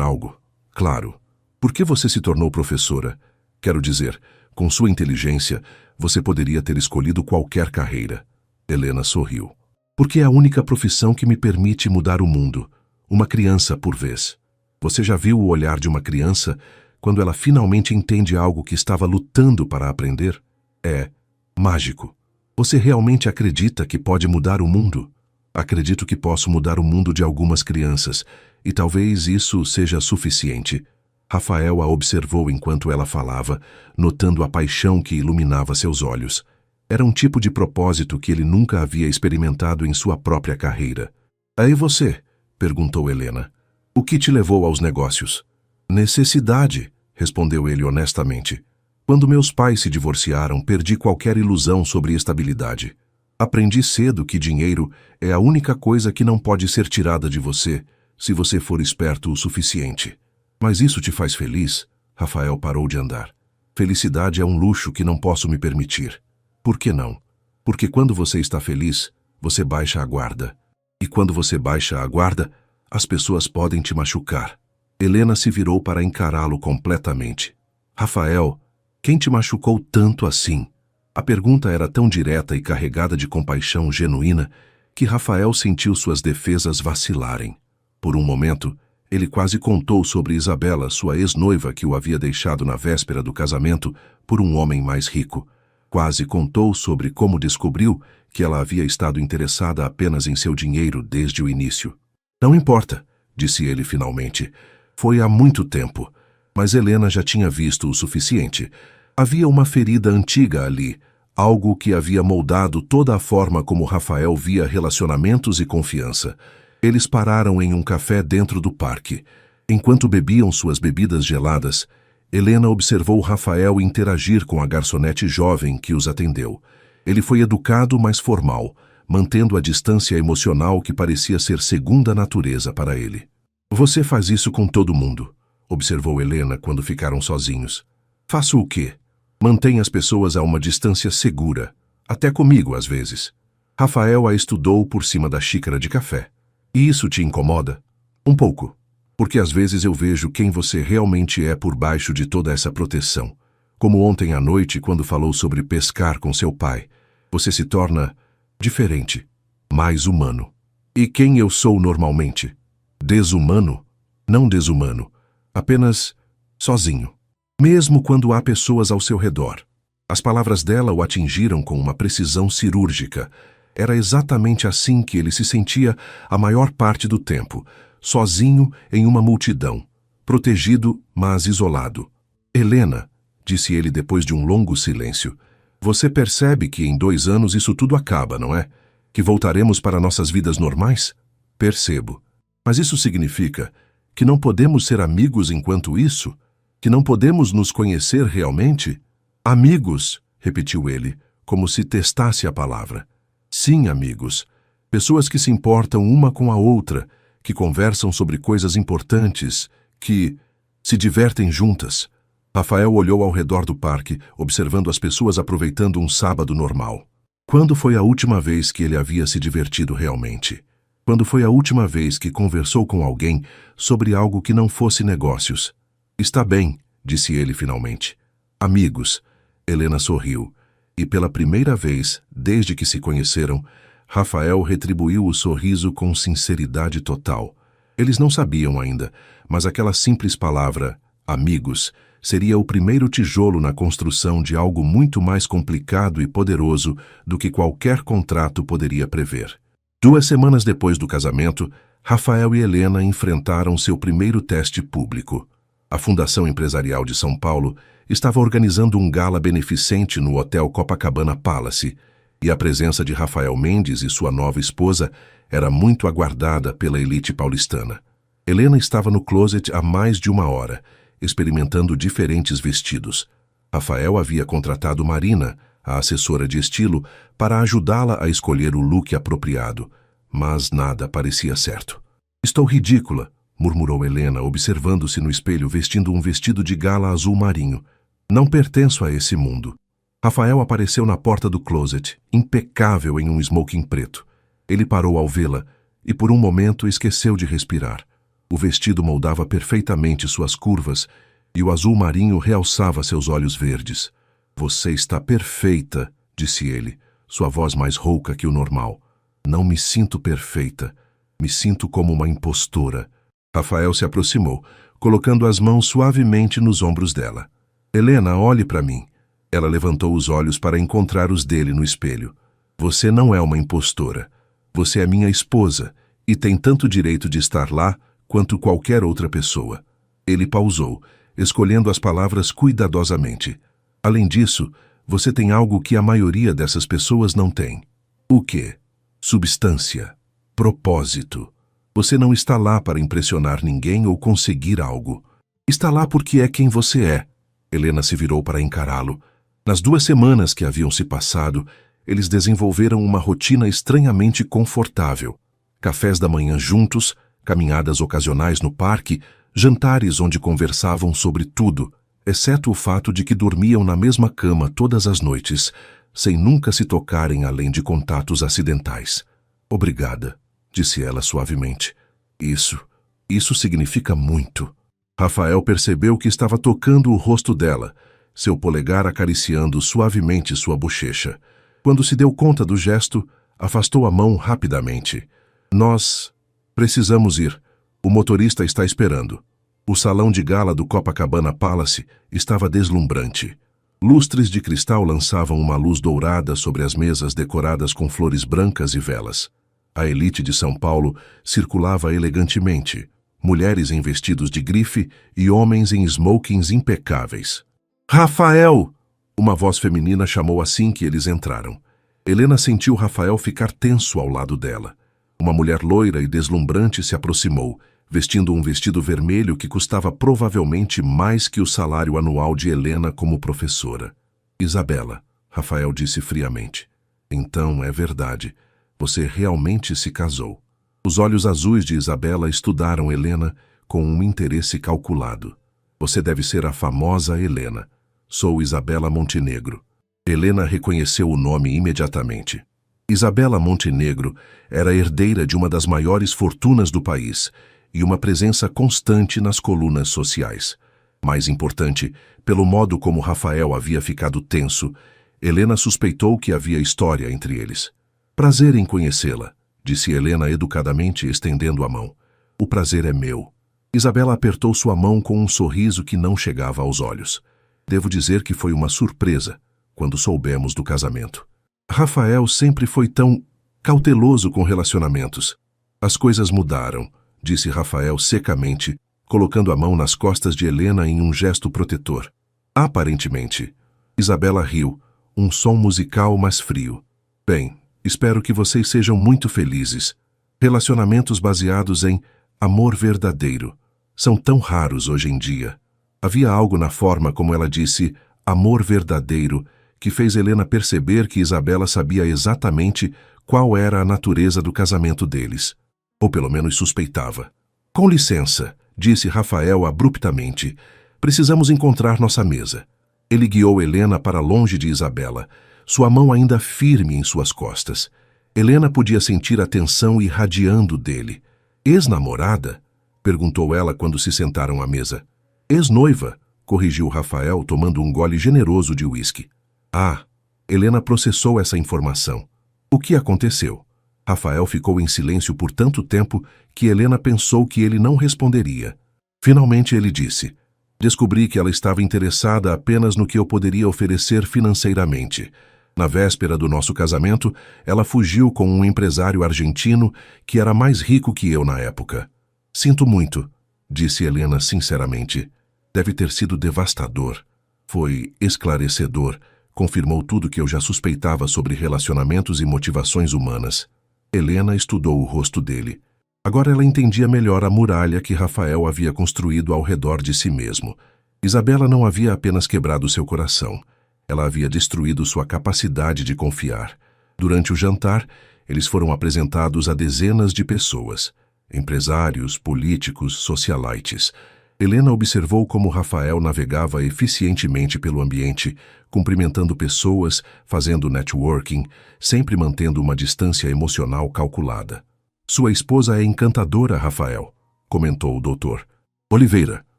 Speaker 1: algo? Claro. Por que você se tornou professora? Quero dizer, com sua inteligência, você poderia ter escolhido qualquer carreira. Helena sorriu. Porque é a única profissão que me permite mudar o mundo, uma criança por vez. Você já viu o olhar de uma criança quando ela finalmente entende algo que estava lutando para aprender? É mágico. Você realmente acredita que pode mudar o mundo? Acredito que posso mudar o mundo de algumas crianças, e talvez isso seja suficiente. Rafael a observou enquanto ela falava, notando a paixão que iluminava seus olhos. Era um tipo de propósito que ele nunca havia experimentado em sua própria carreira. Aí você? Perguntou Helena. O que te levou aos negócios? Necessidade, respondeu ele honestamente. Quando meus pais se divorciaram, perdi qualquer ilusão sobre estabilidade. Aprendi cedo que dinheiro é a única coisa que não pode ser tirada de você, se você for esperto o suficiente. Mas isso te faz feliz? Rafael parou de andar. Felicidade é um luxo que não posso me permitir. Por que não? Porque quando você está feliz, você baixa a guarda. E quando você baixa a guarda, as pessoas podem te machucar. Helena se virou para encará-lo completamente. Rafael, quem te machucou tanto assim? A pergunta era tão direta e carregada de compaixão genuína que Rafael sentiu suas defesas vacilarem. Por um momento, ele quase contou sobre Isabela, sua ex-noiva que o havia deixado na véspera do casamento por um homem mais rico. Quase contou sobre como descobriu que ela havia estado interessada apenas em seu dinheiro desde o início. Não importa, disse ele finalmente. Foi há muito tempo, mas Helena já tinha visto o suficiente. Havia uma ferida antiga ali, algo que havia moldado toda a forma como Rafael via relacionamentos e confiança. Eles pararam em um café dentro do parque. Enquanto bebiam suas bebidas geladas, Helena observou Rafael interagir com a garçonete jovem que os atendeu. Ele foi educado, mas formal, mantendo a distância emocional que parecia ser segunda natureza para ele. Você faz isso com todo mundo, observou Helena quando ficaram sozinhos. Faço o quê? Mantém as pessoas a uma distância segura, Até comigo, às vezes. Rafael a estudou por cima da xícara de café. E isso te incomoda? Um pouco. Porque às vezes eu vejo quem você realmente é por baixo de toda essa proteção. Como ontem à noite, quando falou sobre pescar com seu pai. Você se torna diferente, mais humano. E quem eu sou normalmente? Desumano? Não desumano. Apenas sozinho. Mesmo quando há pessoas ao seu redor. As palavras dela o atingiram com uma precisão cirúrgica. Era exatamente assim que ele se sentia a maior parte do tempo, sozinho em uma multidão, protegido, mas isolado. Helena, disse ele depois de um longo silêncio, você percebe que em 2 anos isso tudo acaba, não é? Que voltaremos para nossas vidas normais? Percebo. Mas isso significa que não podemos ser amigos enquanto isso? Que não podemos nos conhecer realmente? Amigos, repetiu ele, como se testasse a palavra. Sim, amigos. Pessoas que se importam uma com a outra, que conversam sobre coisas importantes, que se divertem juntas. Rafael olhou ao redor do parque, observando as pessoas aproveitando um sábado normal. Quando foi a última vez que ele havia se divertido realmente? Quando foi a última vez que conversou com alguém sobre algo que não fosse negócios? Está bem, disse ele finalmente. Amigos. Helena sorriu. E pela primeira vez, desde que se conheceram, Rafael retribuiu o sorriso com sinceridade total. Eles não sabiam ainda, mas aquela simples palavra, amigos, seria o primeiro tijolo na construção de algo muito mais complicado e poderoso do que qualquer contrato poderia prever. 2 semanas depois do casamento, Rafael e Helena enfrentaram seu primeiro teste público. A Fundação Empresarial de São Paulo estava organizando um gala beneficente no Hotel Copacabana Palace, e a presença de Rafael Mendes e sua nova esposa era muito aguardada pela elite paulistana. Helena estava no closet há mais de 1 hora, experimentando diferentes vestidos. Rafael havia contratado Marina, a assessora de estilo, para ajudá-la a escolher o look apropriado, mas nada parecia certo. Estou ridícula, murmurou Helena, observando-se no espelho vestindo um vestido de gala azul marinho. Não pertenço a esse mundo. Rafael apareceu na porta do closet, impecável em um smoking preto. Ele parou ao vê-la e por um momento esqueceu de respirar. O vestido moldava perfeitamente suas curvas e o azul marinho realçava seus olhos verdes. Você está perfeita, disse ele, sua voz mais rouca que o normal. Não me sinto perfeita. Me sinto como uma impostora. Rafael se aproximou, colocando as mãos suavemente nos ombros dela. Helena, olhe para mim. Ela levantou os olhos para encontrar os dele no espelho. Você não é uma impostora. Você é minha esposa e tem tanto direito de estar lá quanto qualquer outra pessoa. Ele pausou, escolhendo as palavras cuidadosamente. Além disso, você tem algo que a maioria dessas pessoas não tem. O quê? Substância. Propósito. Você não está lá para impressionar ninguém ou conseguir algo. Está lá porque é quem você é. Helena se virou para encará-lo. Nas 2 semanas que haviam se passado, eles desenvolveram uma rotina estranhamente confortável. Cafés da manhã juntos, caminhadas ocasionais no parque, jantares onde conversavam sobre tudo, exceto o fato de que dormiam na mesma cama todas as noites, sem nunca se tocarem além de contatos acidentais. Obrigada, disse ela suavemente. Isso significa muito. Rafael percebeu que estava tocando o rosto dela, seu polegar acariciando suavemente sua bochecha. Quando se deu conta do gesto, afastou a mão rapidamente. Nós precisamos ir. O motorista está esperando. O salão de gala do Copacabana Palace estava deslumbrante. Lustres de cristal lançavam uma luz dourada sobre as mesas decoradas com flores brancas e velas. A elite de São Paulo circulava elegantemente, mulheres em vestidos de grife e homens em smokings impecáveis. Rafael! Uma voz feminina chamou assim que eles entraram. Helena sentiu Rafael ficar tenso ao lado dela. Uma mulher loira e deslumbrante se aproximou, vestindo um vestido vermelho que custava provavelmente mais que o salário anual de Helena como professora. Isabela, Rafael disse friamente. Então é verdade. Você realmente se casou. Os olhos azuis de Isabela estudaram Helena com um interesse calculado. Você deve ser a famosa Helena. Sou Isabela Montenegro. Helena reconheceu o nome imediatamente. Isabela Montenegro era herdeira de uma das maiores fortunas do país e uma presença constante nas colunas sociais. Mais importante, pelo modo como Rafael havia ficado tenso, Helena suspeitou que havia história entre eles. Prazer em conhecê-la, disse Helena educadamente, estendendo a mão. O prazer é meu. Isabela apertou sua mão com um sorriso que não chegava aos olhos. Devo dizer que foi uma surpresa quando soubemos do casamento. Rafael sempre foi tão cauteloso com relacionamentos. As coisas mudaram, disse Rafael secamente, colocando a mão nas costas de Helena em um gesto protetor. Aparentemente. Isabela riu, um som musical mais frio. Bem, espero que vocês sejam muito felizes. Relacionamentos baseados em amor verdadeiro são tão raros hoje em dia. Havia algo na forma como ela disse amor verdadeiro que fez Helena perceber que Isabela sabia exatamente qual era a natureza do casamento deles. Ou pelo menos suspeitava. Com licença, disse Rafael abruptamente. Precisamos encontrar nossa mesa. Ele guiou Helena para longe de Isabela, sua mão ainda firme em suas costas. Helena podia sentir a tensão irradiando dele. Ex-namorada? Perguntou ela quando se sentaram à mesa. Ex-noiva, corrigiu Rafael, tomando um gole generoso de uísque. Ah, Helena processou essa informação. O que aconteceu? Rafael ficou em silêncio por tanto tempo que Helena pensou que ele não responderia. Finalmente ele disse: descobri que ela estava interessada apenas no que eu poderia oferecer financeiramente. Na véspera do nosso casamento, ela fugiu com um empresário argentino que era mais rico que eu na época. Sinto muito, disse Helena sinceramente. Deve ter sido devastador. Foi esclarecedor. Confirmou tudo que eu já suspeitava sobre relacionamentos e motivações humanas. Helena estudou o rosto dele. Agora ela entendia melhor a muralha que Rafael havia construído ao redor de si mesmo. Isabela não havia apenas quebrado seu coração. Ela havia destruído sua capacidade de confiar. Durante o jantar, eles foram apresentados a dezenas de pessoas. Empresários, políticos, socialites. Helena observou como Rafael navegava eficientemente pelo ambiente, cumprimentando pessoas, fazendo networking, sempre mantendo uma distância emocional calculada. Sua esposa é encantadora, Rafael, comentou o doutor. Oliveira,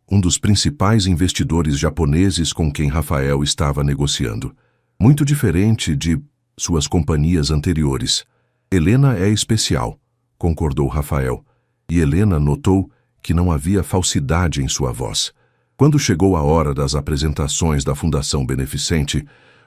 Speaker 1: um dos principais investidores japoneses com quem Rafael estava negociando. Muito diferente de suas companhias anteriores. Helena é especial, concordou Rafael, e Helena notou que não havia falsidade em sua voz. Quando chegou a hora das apresentações da Fundação Beneficente,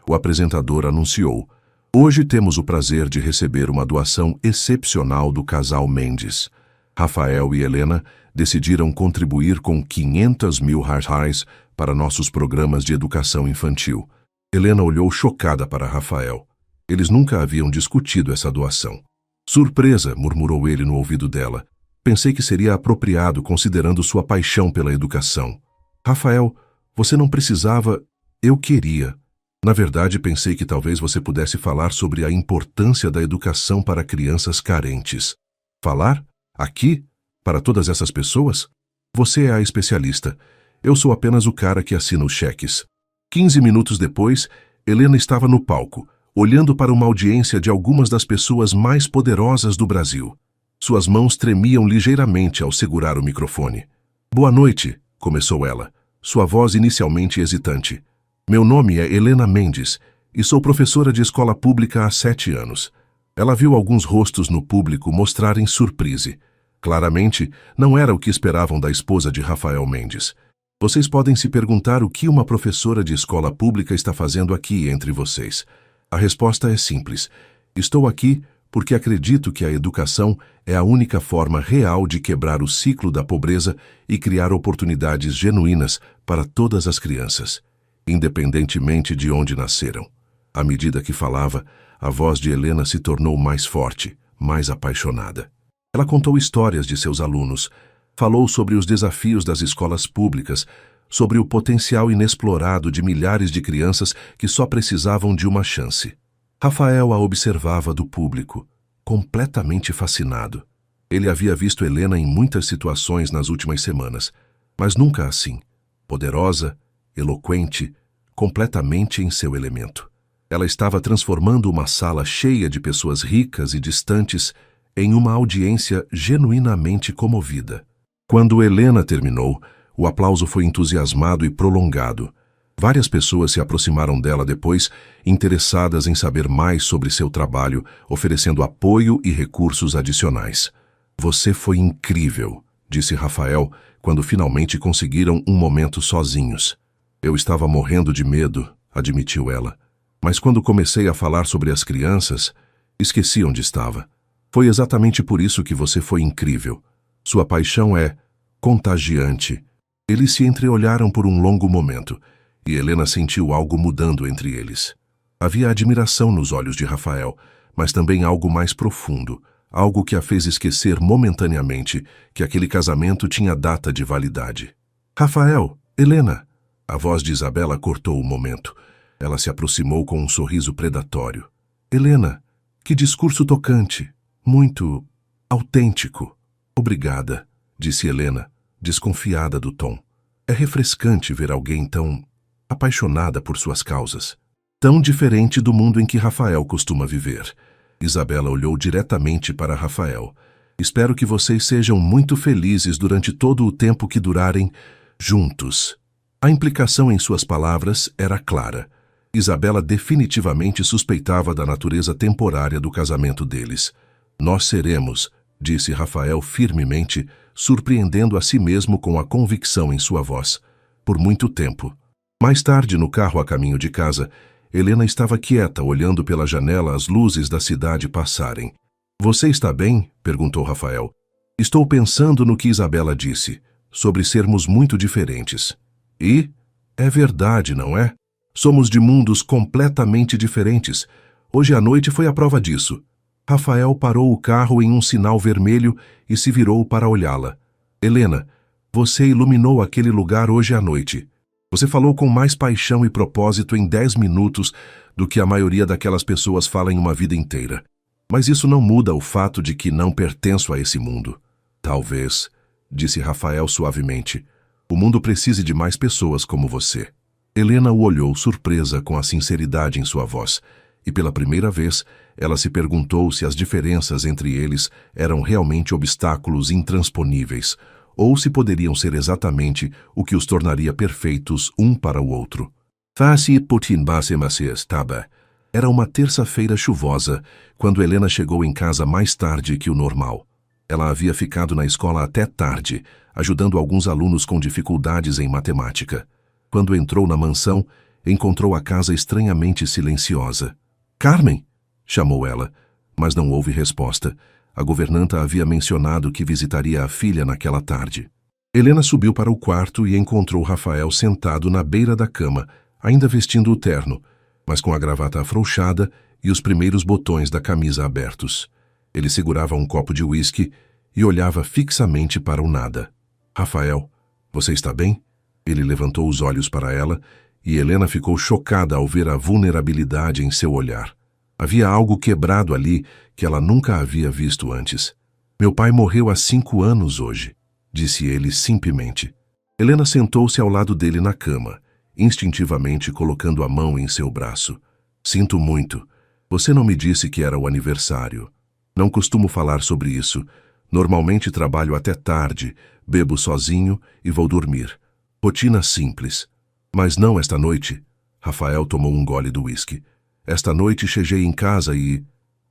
Speaker 1: o apresentador anunciou: hoje temos o prazer de receber uma doação excepcional do casal Mendes. Rafael e Helena decidiram contribuir com 500 mil reais para nossos programas de educação infantil. Helena olhou chocada para Rafael. Eles nunca haviam discutido essa doação. Surpresa, murmurou ele no ouvido dela. Pensei que seria apropriado considerando sua paixão pela educação. Rafael, você não precisava... Eu queria. Na verdade, pensei que talvez você pudesse falar sobre a importância da educação para crianças carentes. Falar? Aqui? Para todas essas pessoas? Você é a especialista. Eu sou apenas o cara que assina os cheques. 15 minutos depois, Helena estava no palco, olhando para uma audiência de algumas das pessoas mais poderosas do Brasil. Suas mãos tremiam ligeiramente ao segurar o microfone. Boa noite, começou ela, sua voz inicialmente hesitante. Meu nome é Helena Mendes e sou professora de escola pública há 7 anos. Ela viu alguns rostos no público mostrarem surpresa. Claramente, não era o que esperavam da esposa de Rafael Mendes. Vocês podem se perguntar o que uma professora de escola pública está fazendo aqui entre vocês. A resposta é simples. Estou aqui porque acredito que a educação é a única forma real de quebrar o ciclo da pobreza e criar oportunidades genuínas para todas as crianças, independentemente de onde nasceram. À medida que falava, a voz de Helena se tornou mais forte, mais apaixonada. Ela contou histórias de seus alunos, falou sobre os desafios das escolas públicas, sobre o potencial inexplorado de milhares de crianças que só precisavam de uma chance. Rafael a observava do público, completamente fascinado. Ele havia visto Helena em muitas situações nas últimas semanas, mas nunca assim, poderosa, eloquente, completamente em seu elemento. Ela estava transformando uma sala cheia de pessoas ricas e distantes em uma audiência genuinamente comovida. Quando Helena terminou, o aplauso foi entusiasmado e prolongado. Várias pessoas se aproximaram dela depois, interessadas em saber mais sobre seu trabalho, oferecendo apoio e recursos adicionais. Você foi incrível, disse Rafael, quando finalmente conseguiram um momento sozinhos. Eu estava morrendo de medo, admitiu ela. Mas quando comecei a falar sobre as crianças, esqueci onde estava. Foi exatamente por isso que você foi incrível. Sua paixão é contagiante. Eles se entreolharam por um longo momento, e Helena sentiu algo mudando entre eles. Havia admiração nos olhos de Rafael, mas também algo mais profundo, algo que a fez esquecer momentaneamente que aquele casamento tinha data de validade. Rafael, Helena! A voz de Isabela cortou o momento. Ela se aproximou com um sorriso predatório. Helena, que discurso tocante, muito autêntico. Obrigada, disse Helena, desconfiada do tom. É refrescante ver alguém tão apaixonada por suas causas, tão diferente do mundo em que Rafael costuma viver. Isabela olhou diretamente para Rafael. Espero que vocês sejam muito felizes durante todo o tempo que durarem juntos. A implicação em suas palavras era clara. Isabela definitivamente suspeitava da natureza temporária do casamento deles. Nós seremos, disse Rafael firmemente, surpreendendo a si mesmo com a convicção em sua voz. Por muito tempo. Mais tarde, no carro a caminho de casa, Helena estava quieta, olhando pela janela as luzes da cidade passarem. Você está bem? Perguntou Rafael. Estou pensando no que Isabela disse, sobre sermos muito diferentes. E? É verdade, não é? Somos de mundos completamente diferentes. Hoje à noite foi a prova disso. Rafael parou o carro em um sinal vermelho e se virou para olhá-la. Helena, você iluminou aquele lugar hoje à noite. Você falou com mais paixão e propósito em 10 minutos do que a maioria daquelas pessoas fala em uma vida inteira. Mas isso não muda o fato de que não pertenço a esse mundo. Talvez, disse Rafael suavemente, o mundo precise de mais pessoas como você. Helena o olhou surpresa com a sinceridade em sua voz, e pela primeira vez ela se perguntou se as diferenças entre eles eram realmente obstáculos intransponíveis, ou se poderiam ser exatamente o que os tornaria perfeitos um para o outro. Era uma terça-feira chuvosa, quando Helena chegou em casa mais tarde que o normal. Ela havia ficado na escola até tarde, ajudando alguns alunos com dificuldades em matemática. Quando entrou na mansão, encontrou a casa estranhamente silenciosa. Carmen! Chamou ela, mas não houve resposta. A governanta havia mencionado que visitaria a filha naquela tarde. Helena subiu para o quarto e encontrou Rafael sentado na beira da cama, ainda vestindo o terno, mas com a gravata afrouxada e os primeiros botões da camisa abertos. Ele segurava um copo de uísque e olhava fixamente para o nada. Rafael, você está bem? Ele levantou os olhos para ela e Helena ficou chocada ao ver a vulnerabilidade em seu olhar. Havia algo quebrado ali que ela nunca havia visto antes. Meu pai morreu há 5 anos hoje, disse ele simplesmente. Helena sentou-se ao lado dele na cama, instintivamente colocando a mão em seu braço. Sinto muito. Você não me disse que era o aniversário. Não costumo falar sobre isso. Normalmente trabalho até tarde, bebo sozinho e vou dormir. Rotina simples. Mas não esta noite. Rafael tomou um gole do uísque. Esta noite cheguei em casa e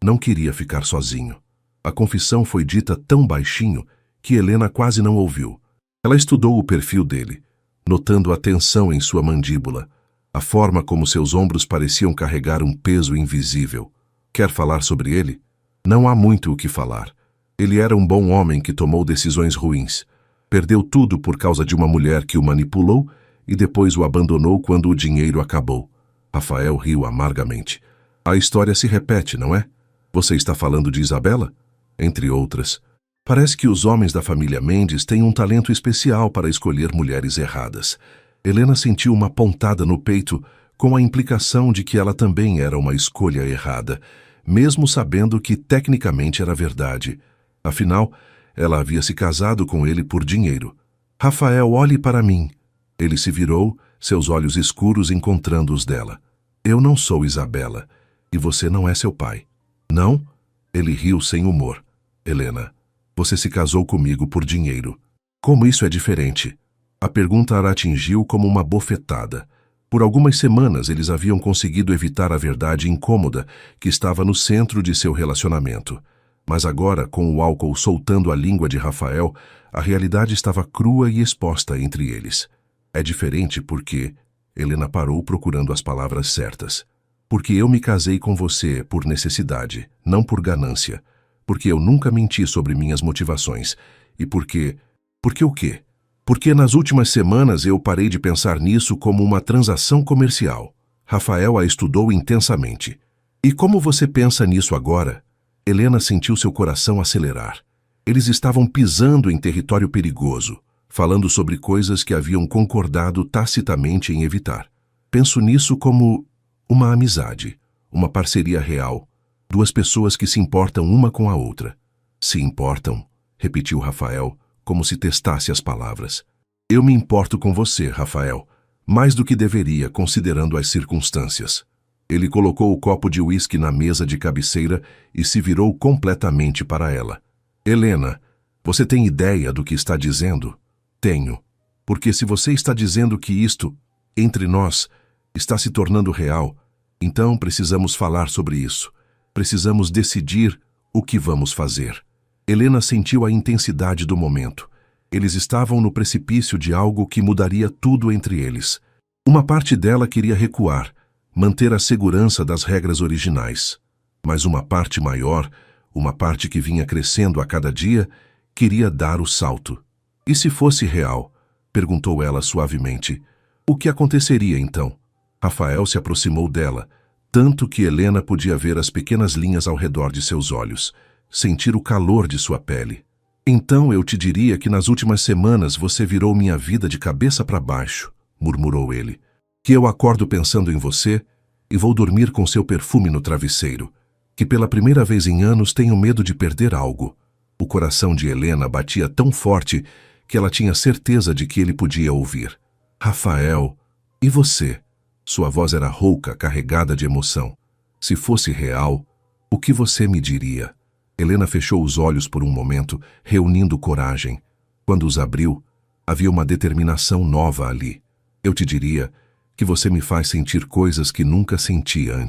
Speaker 1: não queria ficar sozinho. A confissão foi dita tão baixinho que Helena quase não ouviu. Ela estudou o perfil dele, notando a tensão em sua mandíbula, a forma como seus ombros pareciam carregar um peso invisível. Quer falar sobre ele? Não há muito o que falar. Ele era um bom homem que tomou decisões ruins. Perdeu tudo por causa de uma mulher que o manipulou e depois o abandonou quando o dinheiro acabou. Rafael riu amargamente. A história se repete, não é? Você está falando de Isabela? Entre outras. Parece que os homens da família Mendes têm um talento especial para escolher mulheres erradas. Helena sentiu uma pontada no peito com a implicação de que ela também era uma escolha errada, mesmo sabendo que tecnicamente era verdade. Afinal, ela havia se casado com ele por dinheiro. Rafael, olhe para mim. Ele se virou, seus olhos escuros encontrando os dela. Eu não sou Isabela, e você não é seu pai. Não? Ele riu sem humor. Helena, você se casou comigo por dinheiro. Como isso é diferente? A pergunta a atingiu como uma bofetada. Por algumas semanas eles haviam conseguido evitar a verdade incômoda que estava no centro de seu relacionamento. Mas agora, com o álcool soltando a língua de Rafael, a realidade estava crua e exposta entre eles. É diferente porque... Helena parou procurando as palavras certas. Porque eu me casei com você por necessidade, não por ganância. Porque eu nunca menti sobre minhas motivações. E porque... Porque o quê? Porque nas últimas semanas eu parei de pensar nisso como uma transação comercial. Rafael a estudou intensamente. E como você pensa nisso agora? Helena sentiu seu coração acelerar. Eles estavam pisando em território perigoso, falando sobre coisas que haviam concordado tacitamente em evitar. Penso nisso como uma amizade, uma parceria real, duas pessoas que se importam uma com a outra. Se importam, repetiu Rafael, como se testasse as palavras. Eu me importo com você, Rafael, mais do que deveria, considerando as circunstâncias. Ele colocou o copo de uísque na mesa de cabeceira e se virou completamente para ela. Helena, você tem ideia do que está dizendo? Tenho. Porque se você está dizendo que isto, entre nós, está se tornando real, então precisamos falar sobre isso. Precisamos decidir o que vamos fazer. Helena sentiu a intensidade do momento. Eles estavam no precipício de algo que mudaria tudo entre eles. Uma parte dela queria recuar, manter a segurança das regras originais. Mas uma parte maior, uma parte que vinha crescendo a cada dia, queria dar o salto. E se fosse real? Perguntou ela suavemente. O que aconteceria então? Rafael se aproximou dela, tanto que Helena podia ver as pequenas linhas ao redor de seus olhos, sentir o calor de sua pele. Então eu te diria que nas últimas semanas você virou minha vida de cabeça para baixo, murmurou ele. Que eu acordo pensando em você e vou dormir com seu perfume no travesseiro. Que pela primeira vez em anos tenho medo de perder algo. O coração de Helena batia tão forte que ela tinha certeza de que ele podia ouvir. Rafael, e você? Sua voz era rouca, carregada de emoção. Se fosse real, o que você me diria? Helena fechou os olhos por um momento, reunindo coragem. Quando os abriu, havia uma determinação nova ali. Eu te diria que você me faz sentir coisas que nunca senti antes.